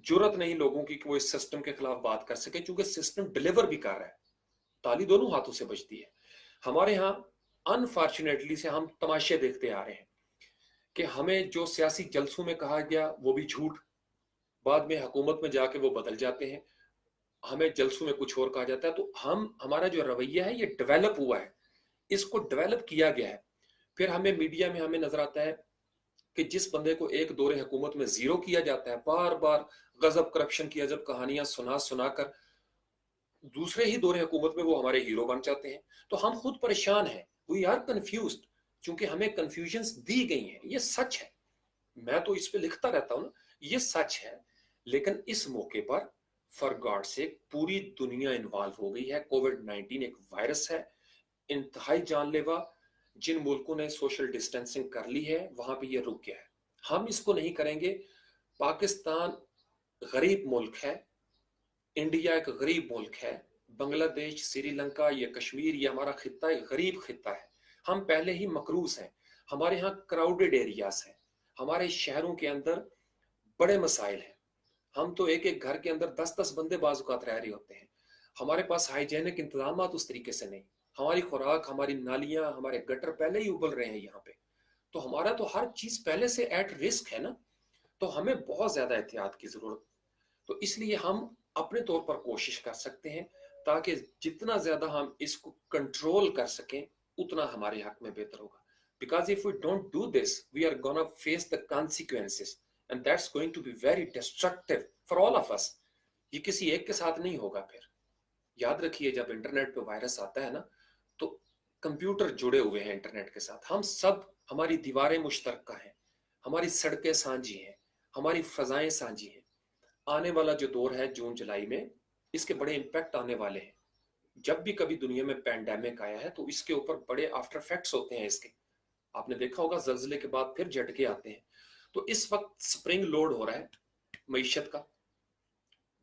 जुरत नहीं लोगों की कि वो इस सिस्टम के खिलाफ बात कर सके, क्योंकि सिस्टम डिलीवर भी कर रहा है, ताली दोनों हाथों से बजती है। हमारे यहाँ अनफॉर्चुनेटली से हम तमाशे देखते आ रहे हैं कि हमें जो सियासी जलसों में कहा गया वो भी झूठ, बाद में हुकूमत में जाके वो बदल जाते हैं, हमें जलसों में कुछ और कहा जाता है। तो हमारा जो रवैया है ये डेवलप हुआ है, इसको डेवलप किया गया है। फिर हमें मीडिया में हमें नजर आता है कि जिस बंदे को एक दौरे हुकूमत में जीरो किया जाता है, बार बार गजब करप्शन की अजब कहानियां सुना सुना कर दूसरे ही दौरे हुकूमत में वो हमारे हीरो बन जाते हैं। तो हम खुद परेशान हैं, वी आर कंफ्यूज, क्योंकि हमें कंफ्यूजन दी गई हैं। ये सच है, मैं तो इस पे लिखता रहता हूं ना, ये सच है। लेकिन इस मौके पर फॉर गॉड से पूरी दुनिया इन्वॉल्व हो गई है। कोविड-19 एक वायरस है, इंतहाई जानलेवा। जिन मुल्कों ने सोशल डिस्टेंसिंग कर ली है वहां पे ये रुक गया है, हम इसको नहीं करेंगे। पाकिस्तान गरीब मुल्क है, इंडिया एक गरीब मुल्क है, बांग्लादेश, श्रीलंका, ये कश्मीर, ये हमारा खिता एक गरीब खिता है। हम पहले ही मकरूज हैं, हमारे यहाँ क्राउडेड एरियाज हैं, हमारे शहरों के अंदर बड़े मसाइल हैं। हम तो एक एक घर के अंदर 10-10 बंदे बाजुकात रह रहे होते हैं। हमारे पास हाइजेनिक इंतजाम उस तरीके से नहीं, हमारी खुराक, हमारी नालियां, हमारे गटर पहले ही उबल रहे हैं यहाँ पे। तो हमारा तो हर चीज पहले से एट रिस्क है ना। तो हमें बहुत ज्यादा एहतियात की जरूरत। तो इसलिए हम अपने तौर पर कोशिश कर सकते हैं, ताकि जितना ज्यादा हम इसको कंट्रोल कर सकें उतना हमारे हक में बेहतर होगा। Because if we don't do this we are gonna face the consequences and that's going to be very destructive for all of us. ये किसी एक के साथ नहीं होगा। फिर याद रखिए, जब इंटरनेट पे वायरस आता है ना, तो कंप्यूटर जुड़े हुए हैं इंटरनेट के साथ, हम सब, हमारी दीवारें मुश्तरका हैं, हमारी सड़कें साझी हैं, हमारी फजाएं साझी हैं। आने वाला जो दौर है जून जुलाई में, इसके बड़े इम्पैक्ट आने वाले हैं। जब भी कभी दुनिया में पैंडेमिक आया है तो इसके ऊपर बड़े आफ्टर इफेक्ट्स होते हैं इसके। आपने देखा होगा जल्जले के बाद फिर झटके आते हैं। तो इस वक्त स्प्रिंग लोड हो रहा है मईशत का,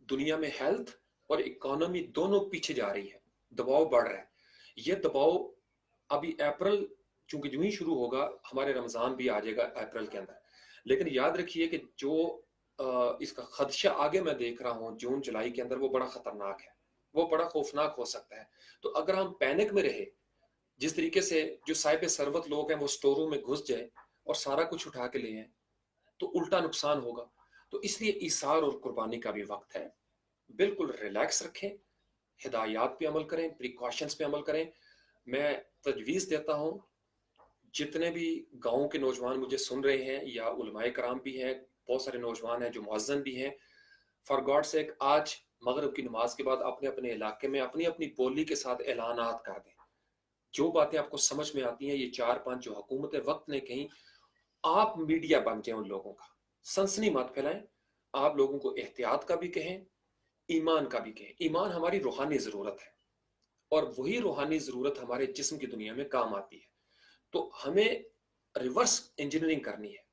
दुनिया में हेल्थ और इकोनॉमी दोनों पीछे जा रही है, दबाव बढ़ रहा है। ये दबाव अभी अप्रैल, चूंकि जो ही शुरू होगा, हमारे रमजान भी आ जाएगा अप्रैल के अंदर। लेकिन याद रखिए कि जो इसका खदशा आगे मैं देख रहा हूँ जून जुलाई के अंदर, वो बड़ा खतरनाक है, वो बड़ा खौफनाक हो सकता है। तो अगर हम पैनिक में रहे, जिस तरीके से जो साहिब सरबत लोग हैं वो स्टोरों में घुस जाए और सारा कुछ उठा के ले आए, तो उल्टा नुकसान होगा। तो इसलिए इसार और कुर्बानी का भी वक्त है। बिल्कुल रिलैक्स रखें, हिदायत पे अमल करें, प्रिकॉशंस पे अमल करें। मैं तजवीज़ देता हूँ जितने भी गाँव के नौजवान मुझे सुन रहे हैं या उलमाए कराम भी हैं, बहुत सारे नौजवान हैं जो मुअज्जिन भी हैं, फॉर गॉड सेक आज मगरिब की नमाज के बाद अपने अपने इलाके में अपनी अपनी बोली के साथ ऐलानात कर दें। जो बातें आपको समझ में आती हैं, ये 4-5 जो हुकूमतें वक्त ने कहीं, आप मीडिया बन जाए उन लोगों का, सनसनी मत फैलाएं। आप लोगों को एहतियात का भी कहें, ईमान का भी कहें। ईमान हमारी रूहानी ज़रूरत है और वही रूहानी ज़रूरत हमारे जिस्म की दुनिया में काम आती है। तो हमें रिवर्स इंजीनियरिंग करनी है।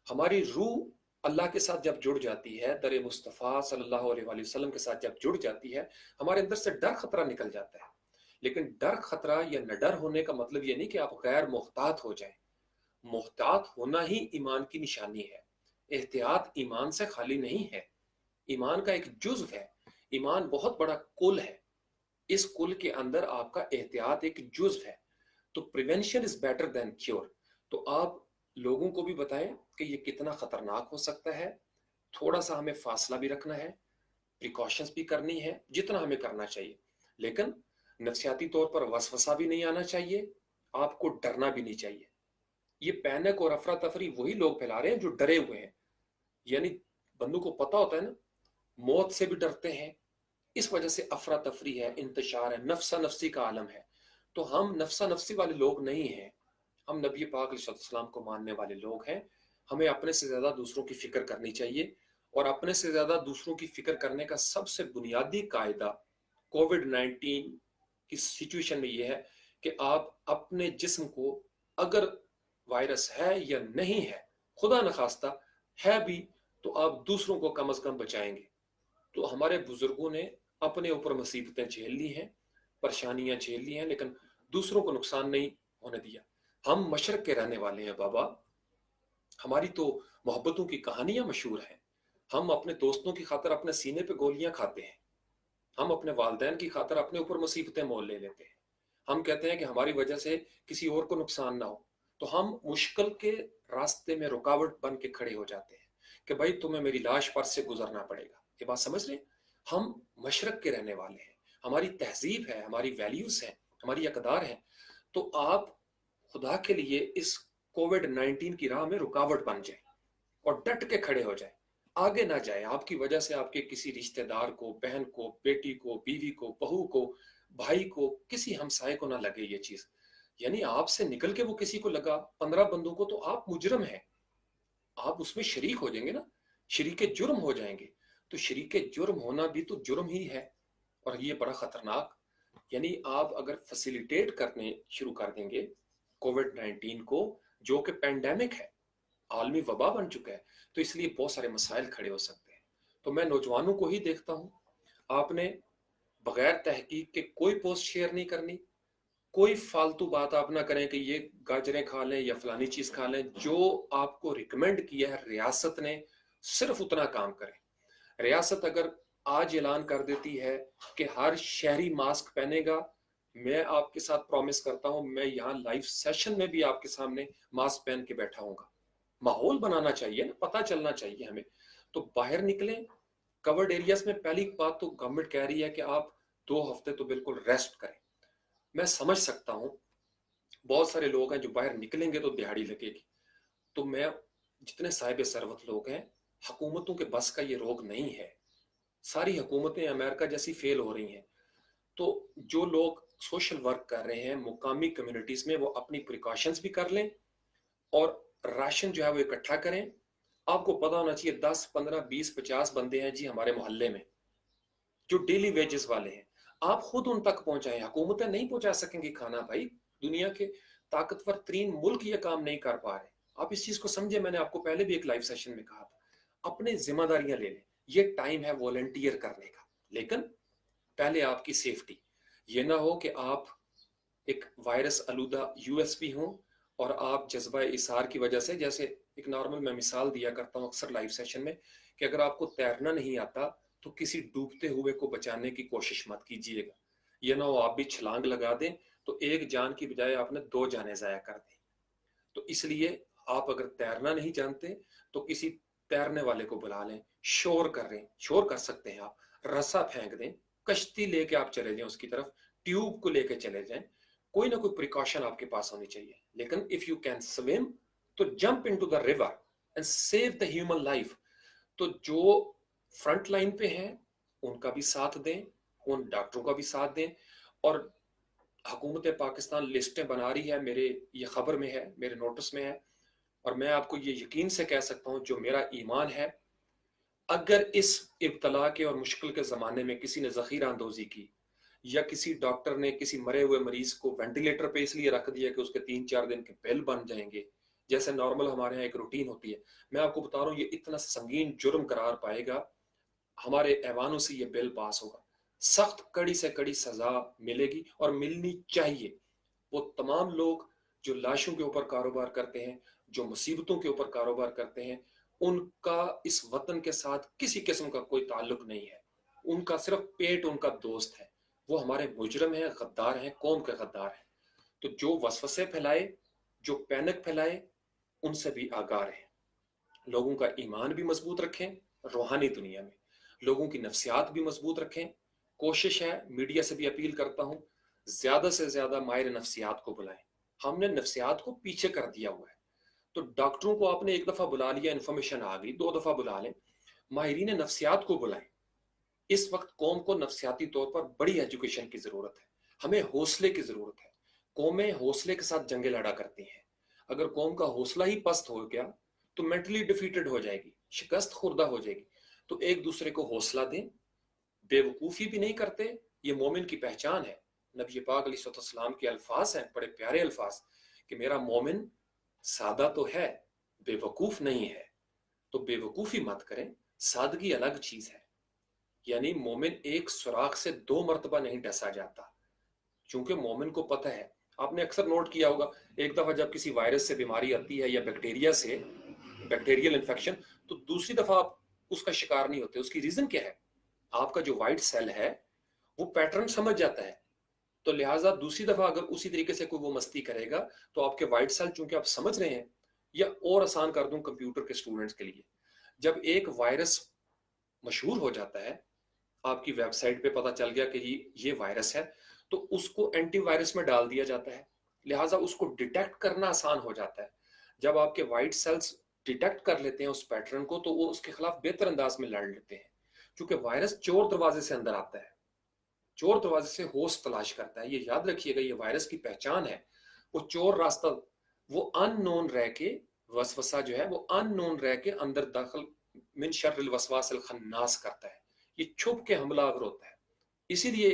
हमारी रूह अल्लाह के साथ जब जुड़ जाती है, दर मुस्तफ़ा सल्लल्लाहु अलैहि वसल्लम के साथ जब जुड़ जाती है, हमारे अंदर से डर खतरा निकल जाता है। लेकिन डर खतरा या निडर होने का मतलब ये नहीं कि आप गैर मोहतात हो जाएं। मोहतात होना ही ईमान की निशानी है। एहतियात ईमान से खाली नहीं है, ईमान का एक जुज्व है। ईमान बहुत बड़ा कुल है, इस कुल के अंदर आपका एहतियात एक जुज्व है। तो prevention is better than cure. तो आप लोगों को भी बताएं कि ये कितना खतरनाक हो सकता है। थोड़ा सा हमें फासला भी रखना है, प्रिकॉशंस भी करनी है जितना हमें करना चाहिए, लेकिन नफसियाती तौर पर वसवसा भी नहीं आना चाहिए, आपको डरना भी नहीं चाहिए। ये पैनिक और अफरा तफरी वही लोग फैला रहे हैं जो डरे हुए हैं। यानी बंदों को पता होता है ना, मौत से भी डरते हैं, इस वजह से अफरा तफरी है, इंतशार है, नफसा नफसी का आलम है। तो हम नफसा नफसी वाले लोग नहीं हैं, हम नबी पाक अलैहिस्सलाम को मानने वाले लोग हैं। हमें अपने से ज़्यादा दूसरों की फ़िक्र करनी चाहिए, और अपने से ज़्यादा दूसरों की फ़िक्र करने का सबसे बुनियादी कायदा कोविड-19 की सिचुएशन में ये है कि आप अपने जिस्म को, अगर वायरस है या नहीं है, खुदा न खास्ता है भी, तो आप दूसरों को कम से कम बचाएंगे। तो हमारे बुजुर्गों ने अपने ऊपर मुसीबतें झेल ली हैं, परेशानियां झेल ली हैं, लेकिन दूसरों को नुकसान नहीं होने दिया। हम मशरक के रहने वाले हैं बाबा, हमारी तो मोहब्बतों की कहानियां मशहूर हैं। हम अपने दोस्तों की खातर अपने सीने पे गोलियां खाते हैं, हम अपने वालदैन की खातर अपने ऊपर मुसीबतें मोल ले लेते हैं। हम कहते हैं कि हमारी वजह से किसी और को नुकसान ना हो, तो हम मुश्किल के रास्ते में रुकावट बन के खड़े हो जाते हैं कि भाई तुम्हें मेरी लाश पर से गुजरना पड़ेगा। ये बात समझ रहे हैं? हम मशरक के रहने वाले हैं, हमारी तहजीब है, हमारी वैल्यूज हैं, हमारी अकदार है। तो आप खुदा के लिए इस कोविड-19 की राह में रुकावट बन जाए और डट के खड़े हो जाए, आगे ना जाए। आपकी वजह से आपके किसी रिश्तेदार को, बहन को, बेटी को, बीवी को, बहू को, भाई को, किसी हमसाए को ना लगे ये चीज। यानी आपसे निकल के वो किसी को लगा, 15 बंदों को, तो आप मुजरम हैं, आप उसमें शरीक हो जाएंगे ना, शरीके जुर्म हो जाएंगे। तो शरीके जुर्म होना भी तो जुर्म ही है, और ये बड़ा खतरनाक। यानी आप अगर फैसिलिटेट करने शुरू कर देंगे कोविड-19 को, जो कि पेंडेमिक है, आलमी वबा बन चुका है, तो इसलिए बहुत सारे मसाइल खड़े हो सकते हैं। तो मैं नौजवानों को ही देखता हूँ, आपने बगैर तहकीक के कोई पोस्ट शेयर नहीं करनी, कोई फालतू बात आप ना करें कि ये गाजरें खा लें या फलानी चीज खा लें। जो आपको रिकमेंड किया है रियासत ने, सिर्फ उतना काम करें। रियासत अगर आज ऐलान कर देती है कि हर शहरी मास्क पहनेगा, मैं आपके साथ प्रॉमिस करता हूं, मैं यहाँ लाइव सेशन में भी आपके सामने मास्क पहन के बैठा हूँगा। माहौल बनाना चाहिए ना, पता चलना चाहिए हमें। तो बाहर निकलें, कवर्ड एरियाज में पहली बात तो गवर्नमेंट कह रही है कि आप 2 हफ्ते तो बिल्कुल रेस्ट करें। मैं समझ सकता हूँ, बहुत सारे लोग हैं जो बाहर निकलेंगे तो दिहाड़ी लगेगी। तो मैं, जितने साहिब सरवत लोग हैं, हुकूमतों के बस का ये रोग नहीं है। सारी हुकूमतें अमेरिका जैसी फेल हो रही हैं। तो जो लोग सोशल वर्क कर रहे हैं मुकामी कम्युनिटीज में, वो अपनी प्रिकॉशंस भी कर लें और राशन जो है वो इकट्ठा करें। आपको पता होना चाहिए 10, 15, 20, 50 बंदे हैं जी हमारे मोहल्ले में जो डेली वेजेस वाले हैं, आप खुद उन तक पहुंचाएं। हुकूमतें नहीं पहुंचा सकेंगी खाना भाई, दुनिया के ताकतवर 3 मुल्क ये काम नहीं कर पा रहे। आप इस चीज को समझे, मैंने आपको पहले भी एक लाइव सेशन में कहा था, अपने जिम्मेदारियां ले लें। ये टाइम है वॉलंटियर करने का, लेकिन पहले आपकी सेफ्टी। ये ना हो कि आप एक वायरस आलूदा यूएसपी हो और आप जज्बा इसार की वजह से, जैसे एक नॉर्मल मैं मिसाल दिया करता हूँ अक्सर लाइव सेशन में, कि अगर आपको तैरना नहीं आता तो किसी डूबते हुए को बचाने की कोशिश मत कीजिएगा। ये ना हो आप भी छलांग लगा दें तो एक जान की बजाय आपने 2 जानें जाया कर दी। तो इसलिए आप अगर तैरना नहीं जानते तो किसी तैरने वाले को बुला लें। शोर कर रहे हैं, शोर कर सकते हैं आप, रस्सा फेंक दें, कश्ती लेके आप चले जाएं उसकी तरफ, ट्यूब को लेके चले जाएं, कोई ना कोई प्रिकॉशन आपके पास होनी चाहिए। लेकिन इफ यू कैन स्विम तो jump into the river and save the human life. तो जो फ्रंट लाइन पे हैं उनका भी साथ दें, उन डॉक्टरों का भी साथ दें। और हुकूमत पाकिस्तान लिस्टें बना रही है, मेरे ये खबर में है, मेरे नोटिस में है, और मैं आपको ये यकीन से कह सकता हूँ, जो मेरा ईमान है, अगर इस इब्तला के और मुश्किल के ज़माने में किसी ने ज़ख़ीरा अंदोज़ी की, या किसी डॉक्टर ने किसी मरे हुए मरीज को वेंटिलेटर पे इसलिए रख दिया कि उसके 3-4 दिन के बिल बन जाएंगे, जैसे नॉर्मल हमारे यहाँ एक रूटीन होती है, मैं आपको बता रहा हूँ ये इतना संगीन जुर्म करार पाएगा, हमारे ऐवानों से ये बिल पास होगा, सख्त कड़ी से कड़ी सजा मिलेगी और मिलनी चाहिए। वो तमाम लोग जो लाशों के ऊपर कारोबार करते हैं, जो मुसीबतों के ऊपर कारोबार करते हैं, उनका इस वतन के साथ किसी किस्म का कोई ताल्लुक नहीं है, उनका सिर्फ पेट उनका दोस्त है। वो हमारे मुजरम हैं, गद्दार हैं, कौम के गद्दार हैं। तो जो वसवसे फैलाए, जो पैनिक फैलाए, उनसे भी आगाह रहें। लोगों का ईमान भी मजबूत रखें, रूहानी दुनिया में लोगों की नफ्सियात भी मजबूत रखें। कोशिश है, मीडिया से भी अपील करता हूं, ज्यादा से ज्यादा माहिर नफ्सियात को बुलाएं। हमने नफ्सियात को पीछे कर दिया हुआ है। तो डॉक्टरों को आपने एक दफा बुला लिया, इन्फॉर्मेशन आ गई, 2 दफा बुला लें, माहिरीन नफ्सियात को बुलाएं। इस वक्त कौम को नफ्सियाती तौर पर बड़ी एजुकेशन की जरूरत है, हमें हौसले की जरूरत है। कौमें हौसले के साथ जंगे लड़ा करती हैं। अगर कौम का हौसला ही पस्त हो गया तो मेंटली डिफीटेड हो जाएगी, शिकस्त खुर्दा हो जाएगी। तो एक दूसरे को हौसला दें, बेवकूफ़ी भी नहीं करते, ये मोमिन की पहचान है। नबी पाक अलैहिस्सलाम के अल्फाज हैं, बड़े प्यारे अल्फाज, कि मेरा मोमिन सादा तो है, बेवकूफ़ नहीं है। तो बेवकूफ़ी मत करें, सादगी अलग चीज़ है। यानी मोमिन एक सुराख से 2 मरतबा नहीं डसा जाता, क्योंकि मोमिन को पता है। आपने अक्सर नोट किया होगा, एक दफ़ा जब किसी वायरस से बीमारी आती है या बैक्टीरिया से, बैक्टीरियल इन्फेक्शन, तो दूसरी दफ़ा आप उसका शिकार नहीं होते। उसकी रीज़न क्या है? आपका जो वाइट सेल है वो पैटर्न समझ जाता है। तो लिहाजा दूसरी दफ़ा अगर उसी तरीके से कोई वो मस्ती करेगा तो आपके वाइट सेल, चूंकि आप समझ रहे हैं, या और आसान कर दूं कंप्यूटर के स्टूडेंट्स के लिए, जब एक वायरस मशहूर हो जाता है, आपकी वेबसाइट पे पता चल गया कि ये वायरस है, तो उसको एंटीवायरस में डाल दिया जाता है। लिहाजा उसको डिटेक्ट करना आसान हो जाता है। जब आपके वाइट सेल्स डिटेक्ट कर लेते हैं उस पैटर्न को, तो वो उसके खिलाफ बेहतर अंदाज में लड़ लेते हैं। क्योंकि वायरस चोर दरवाजे से अंदर आता है, चोर दरवाजे से होस्ट तलाश करता है। ये याद रखिएगा, ये वायरस की पहचान है। वो चोर रास्ता, वो अननोन रह के, वसवसा जो है वो अननोन रह के अंदर दाखिल मिन शर्रिल वसवासिल खन्नास करता है। ये छुप के हमलावर होता है। इसीलिए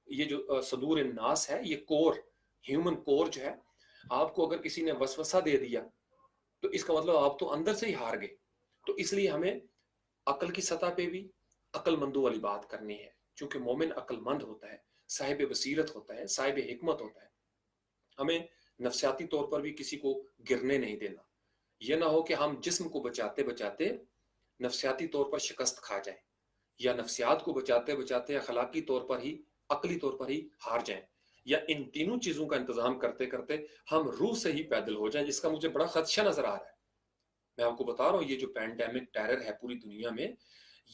ये जो सदूर नास है, ये कोर, ह्यूमन कोर जो है, आपको अगर किसी ने वसवसा दे दिया तो इसका मतलब आप तो अंदर से ही हार गए। तो इसलिए हमें अकल की सतह पे भी अक्लमंदों वाली बात करनी है, क्योंकि मोमिन अक्लमंद होता है, साहिब बसीरत होता है, साहिब हिकमत होता है। हमें नफ्सियाती तौर पर भी किसी को गिरने नहीं देना। यह ना हो कि हम जिस्म को बचाते बचाते नफ्सियाती तौर पर शिकस्त खा जाएं, या नफ्सियात को बचाते बचाते अखलाकी तौर पर ही, अकली तौर पर ही हार जाएं, या इन तीनों चीजों का इंतजाम करते करते हम रूह से ही पैदल हो जाएं, जिसका मुझे बड़ा खदशा नजर आ रहा है। मैं आपको बता रहा हूँ, ये जो पैंडेमिक टेरर है पूरी दुनिया में,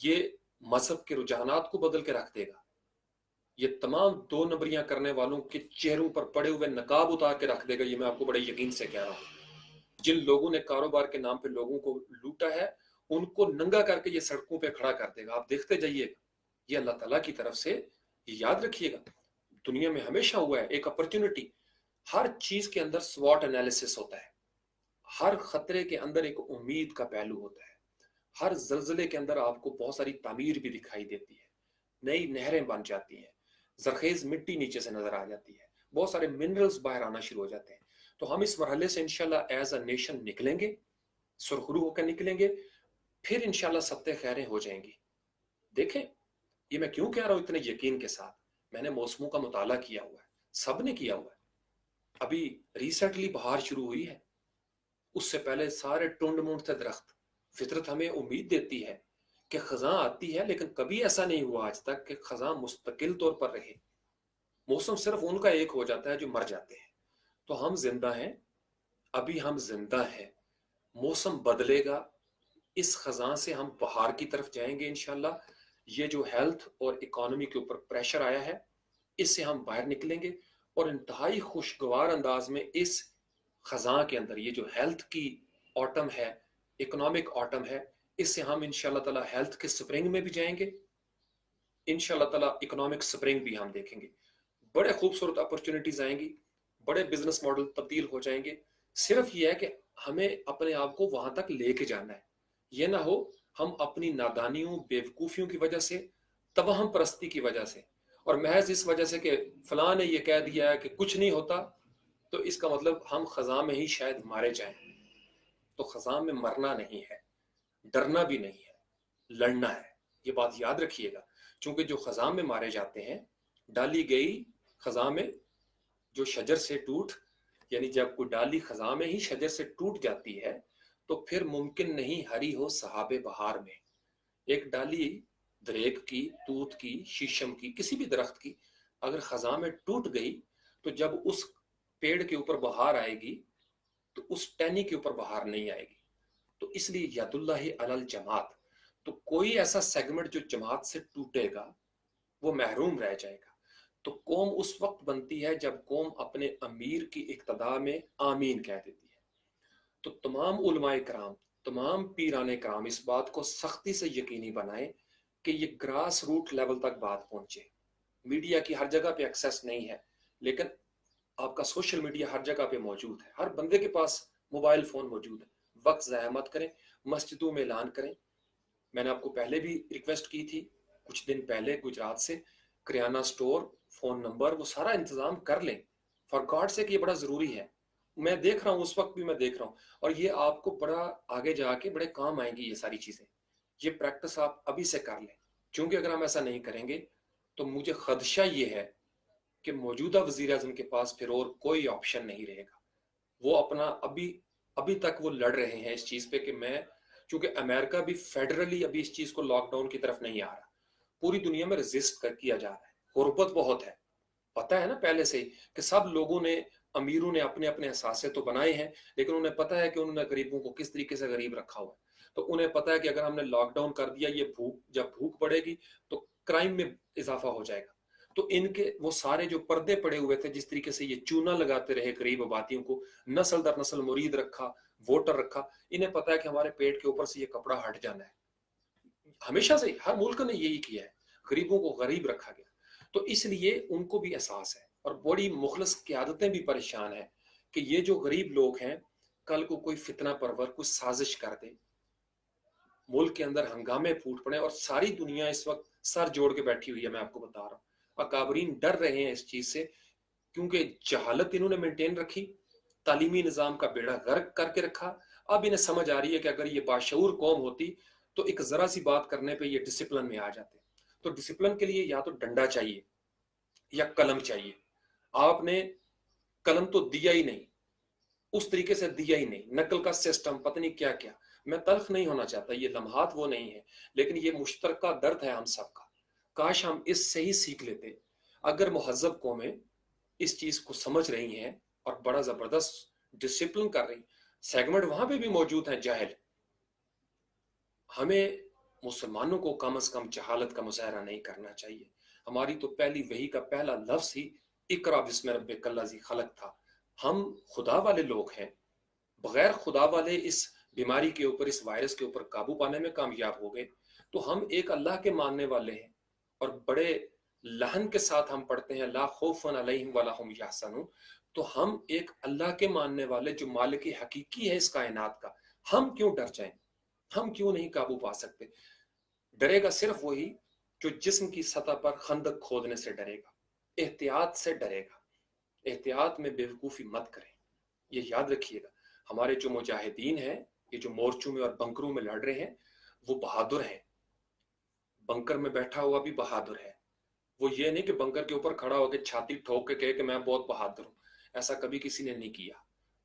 ये मजहब के रुझानात को बदल के रख देगा। ये तमाम 2 नंबरियां करने वालों के चेहरों पर पड़े हुए नकाब उतार के रख देगा। ये मैं आपको बड़े यकीन से कह रहा हूँ। जिन लोगों ने कारोबार के नाम पे लोगों को लूटा है, उनको नंगा करके ये सड़कों पे खड़ा कर देगा। आप देखते जाइएगा, ये अल्लाह ताला की तरफ से, याद रखिएगा। दुनिया में हमेशा हुआ है एक अपॉर्चुनिटी। हर चीज के अंदर स्वॉट एनालिसिस होता है, हर खतरे के अंदर एक उम्मीद का पहलू होता है, हर जल्जले के अंदर आपको बहुत सारी तामीर भी दिखाई देती है, नई नहरें बन जाती हैं, जरखेज मिट्टी नीचे से नजर आ जाती है, बहुत सारे मिनरल्स बाहर आना शुरू हो जाते हैं। तो हम इस मरहले से इंशाल्लाह एज अ नेशन निकलेंगे, सुरखरू होकर निकलेंगे, फिर इंशाल्लाह सबते खैरें हो जाएंगी। देखें, ये मैं क्यों कह रहा हूं इतने यकीन के साथ, मैंने मौसमों का मुताला किया हुआ है, सब ने किया हुआ है। अभी रिसेंटली बहार शुरू हुई है, उससे पहले सारे टुंड मुंड थे दरख्त। फितरत हमें उम्मीद देती है कि खजां आती है, लेकिन कभी ऐसा नहीं हुआ आज तक कि खजां मुस्तकिल तौर पर रहे। मौसम सिर्फ उनका एक हो जाता है जो मर जाते हैं। तो हम जिंदा हैं, अभी हम जिंदा हैं, मौसम बदलेगा, इस खजां से हम बहार की तरफ जाएंगे इंशाल्लाह। ये जो हेल्थ और इकोनॉमी के ऊपर प्रेशर आया है, इससे हम बाहर निकलेंगे, اور انتہائی خوشگوار انداز میں اس خزاں کے اندر یہ جو ہیلتھ کی آٹم ہے، اکنامک آٹم ہے، اس سے ہم انشاءاللہ تعالیٰ ہیلتھ کے سپرنگ میں بھی جائیں گے، انشاءاللہ تعالیٰ اکنامک سپرنگ بھی ہم دیکھیں گے، بڑے خوبصورت اپرچونٹیز آئیں گی، بڑے بزنس ماڈل تبدیل ہو جائیں گے۔ صرف یہ ہے کہ ہمیں اپنے آپ کو وہاں تک لے کے جانا ہے، یہ نہ ہو ہم اپنی نادانیوں بیوقوفیوں کی وجہ سے، توہم پرستی کی وجہ سے، اور محض اس وجہ سے کہ فلاں نے یہ کہہ دیا ہے کہ کچھ نہیں ہوتا، تو اس کا مطلب ہم خزاں میں ہی شاید مارے جائیں۔ تو خزاں میں مرنا نہیں ہے، ڈرنا بھی نہیں ہے، لڑنا ہے، یہ بات یاد رکھیے گا۔ چونکہ جو خزاں میں مارے جاتے ہیں، ڈالی گئی خزاں میں جو شجر سے ٹوٹ، یعنی جب کوئی ڈالی خزاں میں ہی شجر سے ٹوٹ جاتی ہے تو پھر ممکن نہیں ہری ہو صحاب بہار میں۔ ایک ڈالی دریک کی، توت کی، شیشم کی، کسی بھی درخت کی اگر خزاں میں ٹوٹ گئی تو جب اس پیڑ کے اوپر بہار آئے گی تو اس ٹہنی کے اوپر بہار نہیں آئے گی۔ تو اس لیے ید اللہ علی الجماعت، تو کوئی ایسا سیگمنٹ جو جماعت سے ٹوٹے گا وہ محروم رہ جائے گا۔ تو قوم اس وقت بنتی ہے جب قوم اپنے امیر کی اقتداء میں آمین کہہ دیتی ہے۔ تو تمام علماء کرام، تمام پیران کرام اس بات کو سختی سے یقینی بنائیں کہ یہ گراس روٹ لیول تک بات پہنچے۔ میڈیا کی ہر جگہ پہ ایکسیس نہیں ہے، لیکن آپ کا سوشل میڈیا ہر جگہ پہ موجود ہے، ہر بندے کے پاس موبائل فون موجود ہے۔ وقت ضائع مت کریں، مسجدوں میں اعلان کریں۔ میں نے آپ کو پہلے بھی ریکویسٹ کی تھی، کچھ دن پہلے گجرات سے کریانہ سٹور، فون نمبر، وہ سارا انتظام کر لیں، فار گاڈ سے کہ یہ بڑا ضروری ہے۔ میں دیکھ رہا ہوں، اس وقت بھی میں دیکھ رہا ہوں، اور یہ آپ کو بڑا آگے جا کے بڑے کام آئیں گی یہ ساری چیزیں۔ یہ پریکٹس آپ ابھی سے کر لیں، چونکہ اگر ہم ایسا نہیں کریں گے تو مجھے خدشہ یہ ہے کہ موجودہ وزیر اعظم کے پاس پھر اور کوئی آپشن نہیں رہے گا۔ وہ اپنا ابھی تک وہ لڑ رہے ہیں اس چیز پہ کہ میں، چونکہ امریکہ بھی فیڈرلی ابھی اس چیز کو لاک ڈاؤن کی طرف نہیں آ رہا، پوری دنیا میں ریزسٹ کیا جا رہا ہے، غربت بہت ہے، پتہ ہے نا پہلے سے ہی کہ سب لوگوں نے، امیروں نے اپنے اپنے اثاثے تو بنائے ہیں، لیکن انہیں پتہ ہے کہ انہوں نے غریبوں کو کس طریقے سے غریب رکھا ہوا ہے۔ تو انہیں پتہ ہے کہ اگر ہم نے لاک ڈاؤن کر دیا، یہ جب بھوک بڑھے گی تو کرائم میں اضافہ ہو جائے گا۔ تو ان کے وہ سارے جو پردے پڑے ہوئے تھے، جس طریقے سے یہ چونا لگاتے رہے غریب آبادیوں کو، نسل در نسل مرید رکھا، ووٹر رکھا، انہیں پتہ ہے کہ ہمارے پیٹ کے اوپر سے یہ کپڑا ہٹ جانا ہے۔ ہمیشہ سے ہر ملک نے یہی کیا ہے، غریبوں کو غریب رکھا گیا۔ تو اس لیے ان کو بھی احساس ہے، اور بڑی مخلص قیادتیں بھی پریشان ہیں کہ یہ جو غریب لوگ ہیں، کل کو کوئی فتنہ پرور، کوئی سازش کر دے، ملک کے اندر ہنگامے پھوٹ پڑے، اور ساری دنیا اس وقت سر جوڑ کے بیٹھی ہوئی ہے۔ میں آپ کو بتا رہا ہوں، اکابرین ڈر رہے ہیں اس چیز سے، کیونکہ جہالت انہوں نے مینٹین رکھی، تعلیمی نظام کا بیڑا غرق کر کے رکھا۔ اب انہیں سمجھ آ رہی ہے کہ اگر یہ باشعور قوم ہوتی تو ایک ذرا سی بات کرنے پہ یہ ڈسپلن میں آ جاتے۔ تو ڈسپلن کے لیے یا تو ڈنڈا چاہیے یا قلم چاہیے۔ آپ نے قلم تو دیا ہی نہیں، اس طریقے سے دیا ہی نہیں، نقل کا سسٹم، پتہ نہیں کیا کیا۔ میں تلخ نہیں ہونا چاہتا، یہ لمحات وہ نہیں ہیں، لیکن یہ مشترکہ درد ہے ہم سب کا۔ کاش ہم اس سے ہی سیکھ لیتے۔ اگر مہذب قومیں اس چیز کو سمجھ رہی ہیں اور بڑا زبردست ڈسپلن کر رہی، سیگمنٹ وہاں پہ بھی موجود ہیں جاہل، ہمیں مسلمانوں کو کم از کم جہالت کا مظاہرہ نہیں کرنا چاہیے۔ ہماری تو پہلی وحی کا پہلا لفظ ہی اقرا بسم ربک الذی خلق تھا۔ ہم خدا والے لوگ ہیں، بغیر خدا والے اس بیماری کے اوپر، اس وائرس کے اوپر قابو پانے میں کامیاب ہو گئے، تو ہم ایک اللہ کے ماننے والے ہیں، اور بڑے لہن کے ساتھ ہم پڑھتے ہیں لا خوف علیہم ولا هم یحزنون۔ تو ہم ایک اللہ کے ماننے والے جو مالک حقیقی ہے اس کائنات کا، ہم کیوں ڈر جائیں؟ ہم کیوں نہیں قابو پا سکتے؟ ڈرے گا صرف وہی جو جسم کی سطح پر خندق کھودنے سے ڈرے گا، احتیاط سے ڈرے گا۔ احتیاط میں بے وقوفی مت کریں، یہ یاد رکھیے گا۔ ہمارے جو مجاہدین ہیں، یہ جو مورچوں میں اور بنکروں میں لڑ رہے ہیں، وہ بہادر ہیں۔ بنکر میں بیٹھا ہوا بھی بہادر ہے، وہ یہ نہیں کہ بنکر کے اوپر کھڑا ہو کے چھاتی ٹھوک کے کہے کہ میں بہت بہادر ہوں۔ ایسا کبھی کسی نے نہیں کیا۔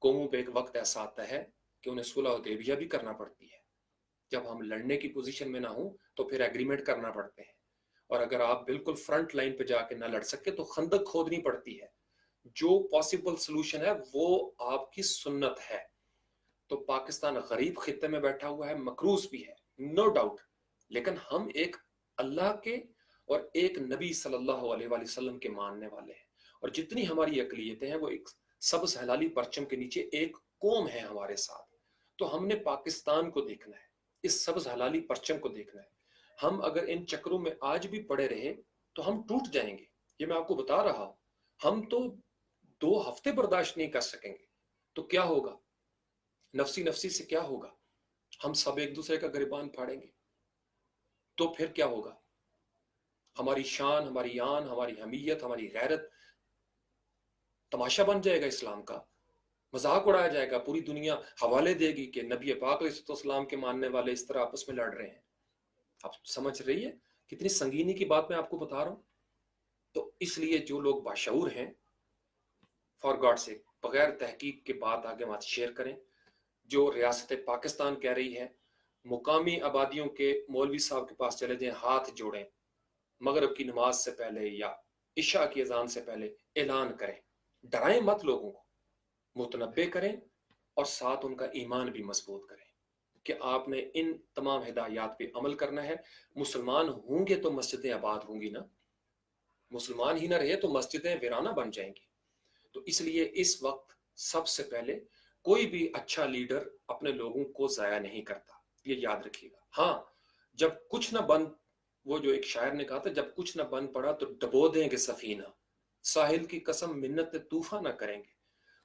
قوموں پہ ایک وقت ایسا آتا ہے کہ انہیں صلح حدیبیہ بھی کرنا پڑتی ہے۔ جب ہم لڑنے کی پوزیشن میں نہ ہوں تو پھر ایگریمنٹ کرنا پڑتے ہیں، اور اگر آپ بالکل فرنٹ لائن پہ جا کے نہ لڑ سکے تو خندق کھودنی پڑتی ہے۔ جو پاسبل سلوشن ہے وہ آپ کی سنت ہے۔ تو پاکستان غریب خطے میں بیٹھا ہوا ہے، مقروض بھی ہے، نو ڈاؤٹ، لیکن ہم ایک اللہ کے اور ایک نبی صلی اللہ علیہ وآلہ وسلم کے ماننے والے ہیں، اور جتنی ہماری اقلیتیں ہیں وہ ایک سبز ہلالی پرچم کے نیچے ایک قوم ہے ہمارے ساتھ. تو ہم نے پاکستان کو دیکھنا ہے, اس سبز ہلالی پرچم کو دیکھنا ہے. ہم اگر ان چکروں میں آج بھی پڑے رہے تو ہم ٹوٹ جائیں گے, یہ میں آپ کو بتا رہا ہوں. ہم تو 2 ہفتے برداشت نہیں کر سکیں گے. تو کیا ہوگا, نفسی نفسی سے کیا ہوگا, ہم سب ایک دوسرے کا گریبان پھاڑیں گے. تو پھر کیا ہوگا, ہماری شان, ہماری آن, ہماری حمیت, ہماری غیرت تماشا بن جائے گا اسلام کا, مذاق اڑایا جائے گا. پوری دنیا حوالے دے گی کہ نبی پاک علیہ السلام کے ماننے والے اس طرح آپس میں لڑ رہے ہیں. آپ سمجھ رہی ہے کتنی سنگینی کی بات میں آپ کو بتا رہا ہوں. تو اس لیے جو لوگ باشعور ہیں, فار گاڈ سے بغیر تحقیق کے بات آگے مت شیئر کریں. جو ریاست پاکستان کہہ رہی ہے, مقامی آبادیوں کے مولوی صاحب کے پاس چلے جائیں, ہاتھ جوڑیں, مغرب کی نماز سے پہلے یا عشاء کی اذان سے پہلے اعلان کریں. ڈرائیں مت لوگوں کو, متنبع کریں اور ساتھ ان کا ایمان بھی مضبوط کریں کہ آپ نے ان تمام ہدایات پہ عمل کرنا ہے. مسلمان ہوں گے تو مسجدیں آباد ہوں گی نا, مسلمان ہی نہ رہے تو مسجدیں ویرانہ بن جائیں گی. تو اس لیے اس وقت سب سے پہلے کوئی بھی اچھا لیڈر اپنے لوگوں کو ضائع نہیں کرتا, یہ یاد رکھیے گا. ہاں, جب کچھ نہ بن, وہ جو ایک شاعر نے کہا تھا, جب کچھ نہ بن پڑا تو ڈبو دیں گے سفینہ, ساحل کی قسم منت طوفان نہ کریں گے.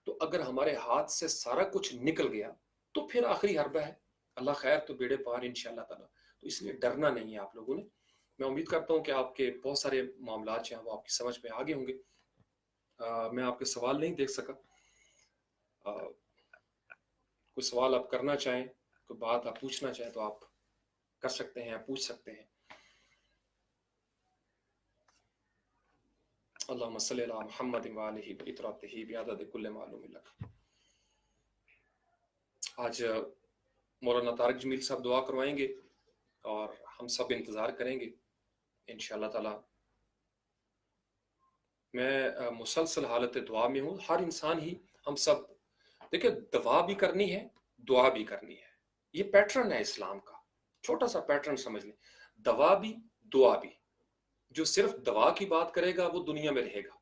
تو اگر ہمارے ہاتھ سے سارا کچھ نکل گیا تو پھر آخری حربہ ہے, اللہ خیر تو بیڑے پار انشاءاللہ تعالی. تو اس لیے ڈرنا نہیں ہے آپ لوگوں نے. میں امید کرتا ہوں کہ آپ کے بہت سارے معاملات جو ہیں وہ آپ کی سمجھ میں آگے ہوں گے. میں آپ کے سوال نہیں دیکھ سکا. کوئی سوال آپ کرنا چاہیں, کوئی بات آپ پوچھنا چاہیں تو آپ کر سکتے ہیں, پوچھ سکتے ہیں. اللہم صلی علی محمد وآلہ بإطراتہ بعدد کل معلوم لک. آج مولانا طارق جمیل صاحب دعا کروائیں گے اور ہم سب انتظار کریں گے انشاءاللہ تعالی. میں مسلسل حالت دعا میں ہوں, ہر انسان ہی, ہم سب. دیکھیں, دعا بھی کرنی ہے, دعا بھی کرنی ہے, یہ پیٹرن ہے اسلام کا. چھوٹا سا پیٹرن سمجھ لیں, دعا بھی دعا بھی. جو صرف دعا کی بات کرے گا وہ دنیا میں رہے گا,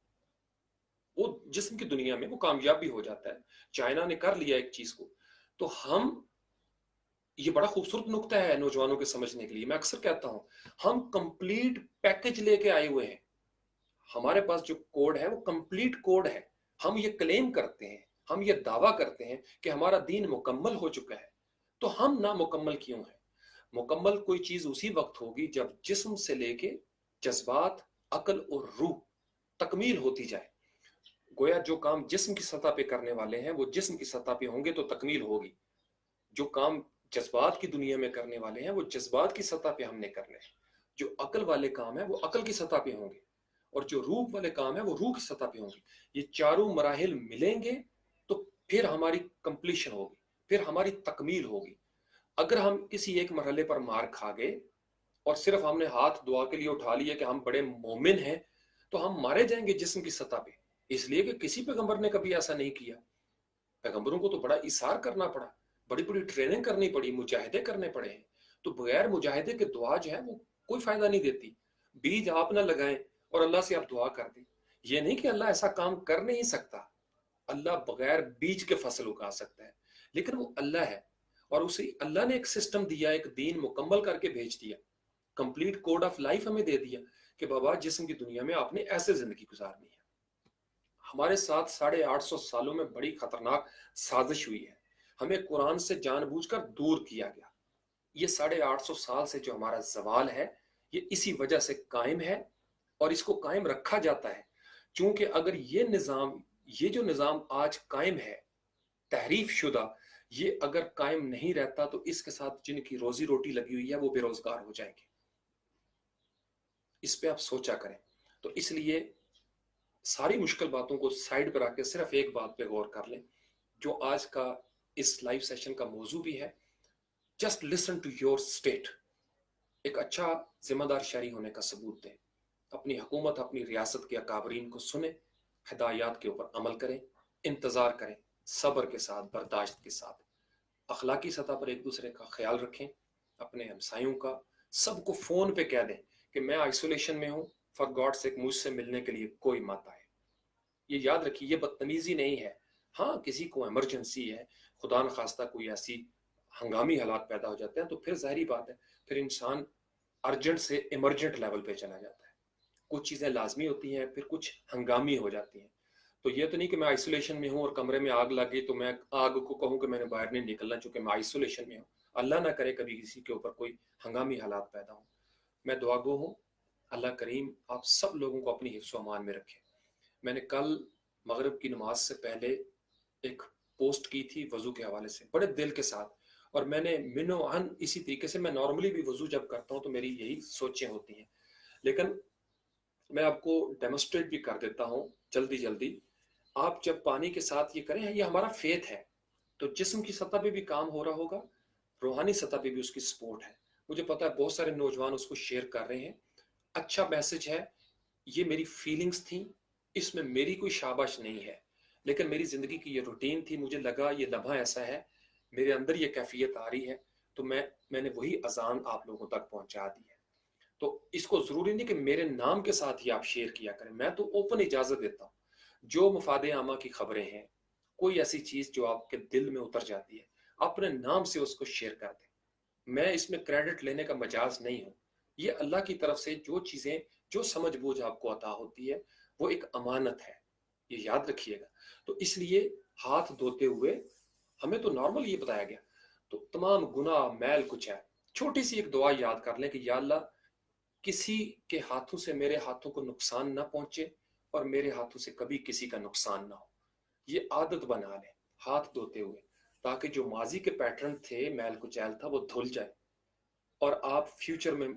وہ جسم کی دنیا میں وہ کامیاب بھی ہو جاتا ہے. چائنا نے کر لیا ایک چیز کو. تو ہم, یہ بڑا خوبصورت نقطہ ہے نوجوانوں کے سمجھنے کے لیے. میں اکثر کہتا ہوں, ہم کمپلیٹ پیکج لے کے آئے ہوئے ہیں. ہمارے پاس جو کوڈ ہے وہ کمپلیٹ کوڈ ہے. ہم یہ کلیم کرتے ہیں, ہم یہ دعویٰ کرتے ہیں کہ ہمارا دین مکمل ہو چکا ہے. تو ہم نامکمل کیوں ہیں؟ مکمل کوئی چیز اسی وقت ہوگی جب جسم سے لے کے جذبات, عقل اور روح تکمیل ہوتی جائے. گویا جو کام جسم کی سطح پہ کرنے والے ہیں وہ جسم کی سطح پہ ہوں گے تو تکمیل ہوگی. جو کام جذبات کی دنیا میں کرنے والے ہیں وہ جذبات کی سطح پہ ہم نے کرنے ہیں. جو عقل والے کام ہیں وہ عقل کی سطح پہ ہوں گے, اور جو روح والے کام ہیں وہ روح کی سطح پہ ہوں گے. یہ چاروں مراحل ملیں گے تو پھر ہماری کمپلیشن ہوگی, پھر ہماری تکمیل ہوگی. اگر ہم کسی ایک مرحلے پر مار کھا گئے اور صرف ہم نے ہاتھ دعا کے لیے اٹھا لیا کہ ہم بڑے مومن ہیں, تو ہم مارے جائیں گے جسم کی سطح پہ. اس لیے کہ کسی پیغمبر نے کبھی ایسا نہیں کیا. پیغمبروں کو تو بڑا اثار کرنا پڑا, بڑی بڑی ٹریننگ کرنی پڑی, مجاہدے کرنے پڑے ہیں. تو بغیر مجاہدے کے دعا جو ہے وہ کوئی فائدہ نہیں دیتی. بیج آپ نہ لگائیں اور اللہ سے آپ دعا کر دیں. یہ نہیں کہ اللہ ایسا کام کر نہیں سکتا, اللہ بغیر بیج کے فصل اگا سکتا ہے, لیکن وہ اللہ ہے. اور اسے اللہ نے ایک سسٹم دیا, ایک دین مکمل کر کے بھیج دیا, کمپلیٹ کوڈ آف لائف ہمیں دے دیا کہ بابا جسم کی دنیا میں آپ نے ایسے زندگی گزارنی ہے. ہمارے ساتھ 850 سالوں میں بڑی خطرناک سازش ہوئی ہے. ہمیں قرآن سے جان بوجھ کر دور کیا گیا. یہ 850 سال سے جو ہمارا زوال ہے یہ اسی وجہ سے قائم ہے, اور اس کو قائم رکھا جاتا ہے. چونکہ اگر یہ جو نظام آج قائم ہے تحریف شدہ, یہ اگر قائم نہیں رہتا تو اس کے ساتھ جن کی روزی روٹی لگی ہوئی ہے وہ بے روزگار ہو جائیں گے. اس پہ آپ سوچا کریں. تو اس لیے ساری مشکل باتوں کو سائڈ پر رکھ کے صرف ایک بات پہ غور کر لیں, جو آج کا اس لائیو سیشن کا موضوع بھی ہے. Just listen to your state. ایک اچھا ذمہ دار شہری ہونے کا ثبوت دیں. اپنی حکومت, اپنی ریاست کے اکابرین کو سنیں, ہدایات کے اوپر عمل کریں, انتظار کریں, صبر کے ساتھ, برداشت کے ساتھ. اخلاقی سطح پر ایک دوسرے کا خیال رکھیں, اپنے ہمسایوں کا. سب کو فون پہ کہہ دیں کہ میں آئسولیشن میں ہوں, فار گاڈ سے مجھ سے ملنے کے لیے کوئی مت آئے. یہ یاد رکھیے، یہ بدتمیزی نہیں ہے. ہاں کسی کو ایمرجنسی ہے، خدا نخواستہ کوئی ایسی ہنگامی حالات پیدا ہو جاتے ہیں، تو پھر ظاہری بات ہے پھر انسان ارجنٹ سے ایمرجنٹ لیول پہ چلا جاتا ہے. کچھ چیزیں لازمی ہوتی ہیں، پھر کچھ ہنگامی ہو جاتی ہیں. تو یہ تو نہیں کہ میں آئسولیشن میں ہوں اور کمرے میں آگ لگی تو میں آگ کو کہوں کہ میں نے باہر نہیں نکلنا چونکہ میں آئسولیشن میں ہوں. اللہ نہ کرے کبھی کسی کے اوپر کوئی ہنگامی حالات پیدا ہوں. میں دعا گو ہوں، اللہ کریم آپ سب لوگوں کو اپنی حفظ و امان میں رکھے. میں نے کل مغرب کی نماز سے پہلے ایک پوسٹ کی تھی وضو کے حوالے سے بڑے دل کے ساتھ، اور میں نے من و عن اسی طریقے سے، میں نارملی بھی وضو جب کرتا ہوں تو میری یہی سوچیں ہوتی ہیں، لیکن میں آپ کو ڈیمونسٹریٹ بھی کر دیتا ہوں جلدی جلدی. آپ جب پانی کے ساتھ یہ کریں، یہ ہمارا فیتھ ہے، تو جسم کی سطح پہ بھی کام ہو رہا ہوگا، روحانی سطح پہ بھی اس کی سپورٹ ہے. مجھے پتا ہے بہت سارے نوجوان اس کو شیئر کر رہے ہیں. اچھا میسج ہے، یہ میری فیلنگز تھیں، اس میں میری کوئی شاباش نہیں ہے، لیکن میری زندگی کی یہ روٹین تھی. مجھے لگا یہ لمحہ ایسا ہے، میرے اندر یہ کیفیت آ رہی ہے، تو میں نے وہی اذان آپ لوگوں تک پہنچا دی ہے. تو اس کو ضروری نہیں کہ میرے نام کے ساتھ ہی آپ شیئر کیا کریں، میں تو اوپن اجازت دیتا ہوں. جو مفاد عامہ کی خبریں ہیں، کوئی ایسی چیز جو آپ کے دل میں اتر جاتی ہے، اپنے نام سے اس کو شیئر کر دیں. میں اس میں کریڈٹ لینے کا مجاز نہیں ہوں. یہ اللہ کی طرف سے جو چیزیں، جو سمجھ بوجھ آپ کو عطا ہوتی ہے، وہ ایک امانت ہے، یہ یاد رکھیے گا. تو اس لیے ہاتھ دھوتے ہوئے ہمیں تو نارمل یہ بتایا گیا، تو تمام گناہ میل کچھ ہے. چھوٹی سی ایک دعا یاد کر لیں کہ یا اللہ کسی کے ہاتھوں سے میرے ہاتھوں کو نقصان نہ پہنچے اور میرے ہاتھوں سے کبھی کسی کا نقصان نہ ہو. یہ عادت بنا لیں ہاتھ دھوتے ہوئے، تاکہ جو ماضی کے پیٹرن تھے، میل کچیل تھا، وہ دھل جائے اور آپ فیوچر میں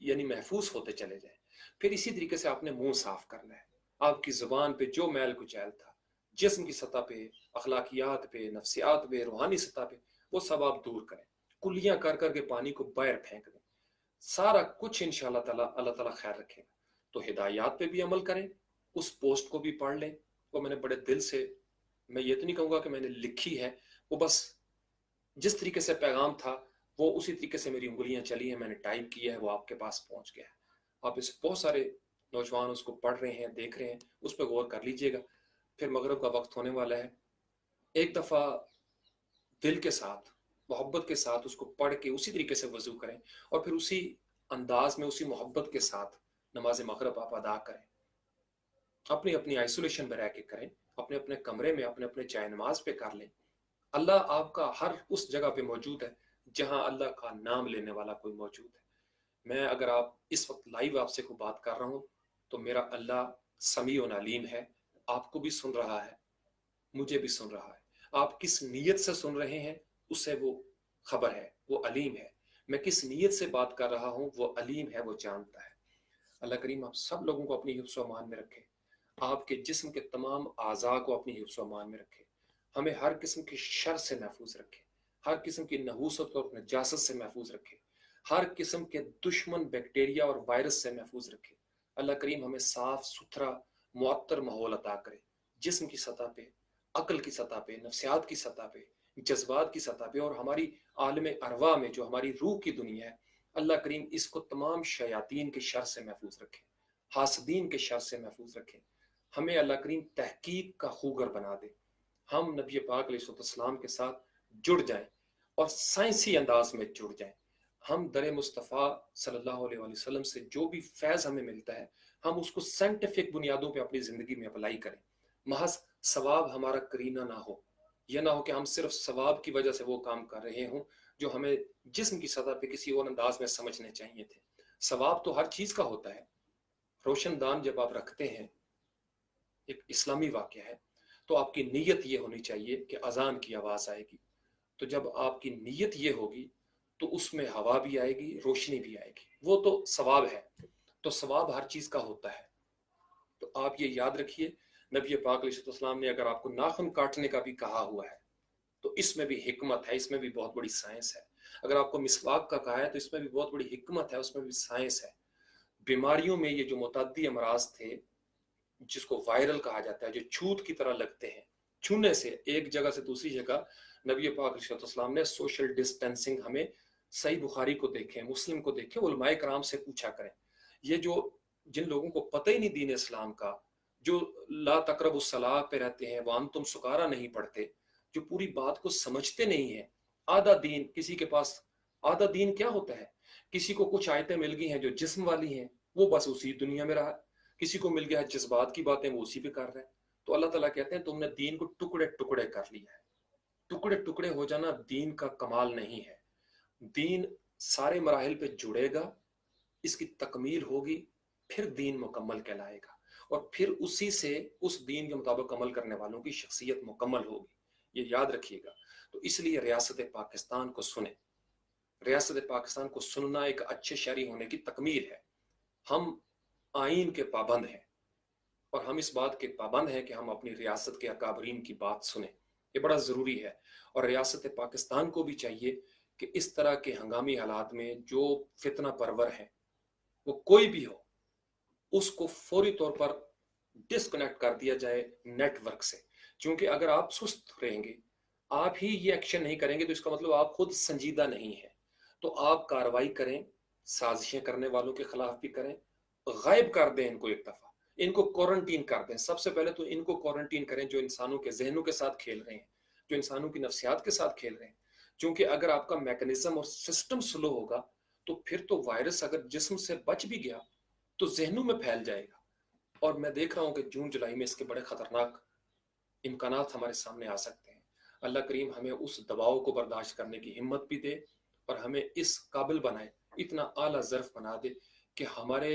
یعنی محفوظ ہوتے چلے جائیں. پھر اسی طریقے سے آپ نے منہ صاف کرنا ہے. آپ کی زبان پہ جو میل کچیل تھا، جسم کی سطح پہ، اخلاقیات پہ، نفسیات پہ، روحانی سطح پہ، وہ سب آپ دور کریں. کلیاں کر کر کے پانی کو باہر پھینک دیں. سارا کچھ انشاءاللہ تعالیٰ اللہ تعالیٰ خیر رکھے گا. تو ہدایات پہ بھی عمل کریں، اس پوسٹ کو بھی پڑھ لیں. وہ میں نے بڑے دل سے، میں یہ تو نہیں کہوں گا کہ میں نے لکھی ہے، وہ بس جس طریقے سے پیغام تھا وہ اسی طریقے سے میری انگلیاں چلی ہیں، میں نے ٹائپ کیا ہے، وہ آپ کے پاس پہنچ گیا ہے. آپ اس بہت سارے نوجوان اس کو پڑھ رہے ہیں، دیکھ رہے ہیں، اس پہ غور کر لیجئے گا. پھر مغرب کا وقت ہونے والا ہے. ایک دفعہ دل کے ساتھ، محبت کے ساتھ اس کو پڑھ کے اسی طریقے سے وضو کریں، اور پھر اسی انداز میں، اسی محبت کے ساتھ نماز مغرب آپ ادا کریں. اپنی اپنی آئسولیشن میں رہ کے کریں، اپنے اپنے کمرے میں، اپنے اپنے جائے نماز پہ کر لیں. اللہ آپ کا ہر اس جگہ پہ موجود ہے جہاں اللہ کا نام لینے والا کوئی موجود ہے. میں اگر آپ اس وقت لائیو آپ سے کوئی بات کر رہا ہوں تو میرا اللہ سمیع و علیم ہے، آپ کو بھی سن رہا ہے، مجھے بھی سن رہا ہے. آپ کس نیت سے سن رہے ہیں اس سے وہ خبر ہے، وہ علیم ہے. میں کس نیت سے بات کر رہا ہوں وہ علیم ہے، وہ جانتا ہے. اللہ کریم آپ سب لوگوں کو اپنی حفظ و امان میں رکھے، آپ کے جسم کے تمام اعضاء کو اپنی حفظ و امان میں رکھے. ہمیں ہر قسم کی شر سے محفوظ رکھے، ہر قسم کی نحوست اور نجاست سے محفوظ رکھے، ہر قسم کے دشمن بیکٹیریا اور وائرس سے محفوظ رکھے. اللہ کریم ہمیں صاف ستھرا معطر ماحول عطا کرے، جسم کی سطح پہ، عقل کی سطح پہ، نفسیات کی سطح پہ، جذبات کی سطح پہ، اور ہماری عالم ارواح میں جو ہماری روح کی دنیا ہے. اللہ کریم اس کو تمام شیاطین کے شر سے محفوظ رکھے، حاسدین کے شر سے محفوظ رکھے. ہمیں اللہ کریم تحقیق کا خوگر بنا دے، ہم نبی پاک علیہ السلام کے ساتھ جڑ جائیں اور سائنسی انداز میں جڑ جائیں. ہم در مصطفیٰ صلی اللہ علیہ وسلم سے جو بھی فیض ہمیں ملتا ہے، ہم اس کو سائنٹیفک بنیادوں پہ اپنی زندگی میں اپلائی کریں. محض ثواب ہمارا کرینہ نہ ہو، یہ نہ ہو کہ ہم صرف ثواب کی وجہ سے وہ کام کر رہے ہوں جو ہمیں جسم کی سطح پہ کسی اور انداز میں سمجھنے چاہیے تھے. ثواب تو ہر چیز کا ہوتا ہے. روشن دان جب آپ رکھتے ہیں، ایک اسلامی واقعہ ہے، تو آپ کی نیت یہ ہونی چاہیے کہ اذان کی آواز آئے گی. تو جب آپ کی نیت یہ ہوگی تو اس میں ہوا بھی آئے گی، روشنی بھی آئے گی، وہ تو ثواب ہے. تو ثواب ہر چیز کا ہوتا ہے. تو آپ یہ یاد رکھیے، نبی پاک علیہ السلام نے اگر آپ کو ناخن کاٹنے کا بھی کہا ہوا ہے تو اس میں بھی حکمت ہے، اس میں بھی بہت بڑی سائنس ہے. اگر آپ کو مسواک کا کہا ہے تو اس میں بھی بہت بڑی حکمت ہے، اس میں بھی سائنس ہے. بیماریوں میں یہ جو متعدی امراض تھے جس کو وائرل کہا جاتا ہے، جو چھوت کی طرح لگتے ہیں، چھونے سے ایک جگہ سے دوسری جگہ، نبی پاک علیہ السلام نے سوشل ڈسٹینسنگ، ہمیں صحیح بخاری کو دیکھیں، مسلم کو دیکھیں، علماء کرام سے پوچھا کریں. یہ جو جن لوگوں کو پتہ ہی نہیں دین اسلام کا، جو لا تقربوا الصلاۃ پہ رہتے ہیں، وانتم سکارا نہیں پڑھتے، جو پوری بات کو سمجھتے نہیں ہیں. آدھا دین کسی کے پاس، آدھا دین کیا ہوتا ہے؟ کسی کو کچھ آیتیں مل گئی ہیں جو جسم والی ہیں، وہ بس اسی دنیا میں رہا. کسی کو مل گیا ہے جذبات کی باتیں، وہ اسی پہ کر رہے ہیں. تو اللہ تعالیٰ کہتے ہیں تم نے دین کو ٹکڑے ٹکڑے کر لیا ہے. ٹکڑے ٹکڑے ہو جانا دین کا کمال نہیں ہے. دین سارے مراحل پہ جڑے گا، اس کی تکمیل ہوگی، پھر دین مکمل کہلائے گا، اور پھر اسی سے اس دین کے مطابق عمل کرنے والوں کی شخصیت مکمل ہوگی. یہ یاد رکھیے گا. تو اس لیے ریاست پاکستان کو سنیں. ریاست پاکستان کو سننا ایک اچھے شہری ہونے کی تکمیل ہے. ہم آئین کے پابند ہیں، اور ہم اس بات کے پابند ہیں کہ ہم اپنی ریاست کے اکابرین کی بات سنیں. یہ بڑا ضروری ہے. اور ریاست پاکستان کو بھی چاہیے کہ اس طرح کے ہنگامی حالات میں جو فتنہ پرور ہیں، وہ کوئی بھی ہو، اس کو فوری طور پر ڈسکنیکٹ کر دیا جائے نیٹ ورک سے. کیونکہ اگر آپ سست رہیں گے، آپ ہی یہ ایکشن نہیں کریں گے، تو اس کا مطلب آپ خود سنجیدہ نہیں ہیں. تو آپ کاروائی کریں، سازشیں کرنے والوں کے خلاف بھی کریں، غائب کر دیں ان کو ایک دفعہ، ان کو کوارنٹین کر دیں. سب سے پہلے تو ان کو کوارنٹین کریں جو انسانوں کے ذہنوں کے ساتھ کھیل رہے ہیں، جو انسانوں کی نفسیات کے ساتھ کھیل رہے ہیں. کیونکہ اگر آپ کا میکنزم اور سسٹم سلو ہوگا، تو پھر تو وائرس اگر جسم سے بچ بھی گیا تو ذہنوں میں پھیل جائے گا. اور میں دیکھ رہا ہوں کہ جون جولائی میں اس کے بڑے خطرناک امکانات ہمارے سامنے آ سکتے ہیں. اللہ کریم ہمیں اس دباؤ کو برداشت کرنے کی ہمت بھی دے، اور ہمیں اس قابل بنائے، اتنا اعلیٰ ظرف بنا دے کہ ہمارے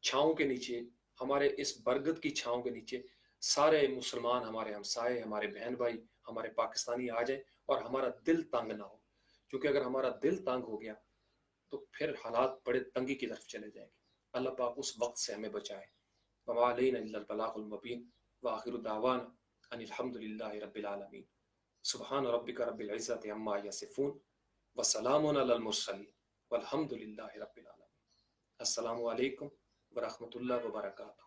چھاؤں کے نیچے، ہمارے اس برگد کی چھاؤں کے نیچے سارے مسلمان، ہمارے ہمسائے، ہمارے بہن بھائی، ہمارے پاکستانی آ جائیں، اور ہمارا دل تنگ نہ ہو. کیونکہ اگر ہمارا دل تنگ ہو گیا تو پھر حالات بڑے تنگی کی طرف چلے جائیں گے. اللہ پاک اس وقت سے ہمیں بچائے. وما علینا الا البلاغ المبین، وآخر دعوانا ان الحمد للہ رب العالمین. سبحان ربک رب العزت عما یصفون، وسلام علی المرسلین، والحمد للہ رب العالمین. السلام علیکم ورحمۃ اللہ وبرکاتہ.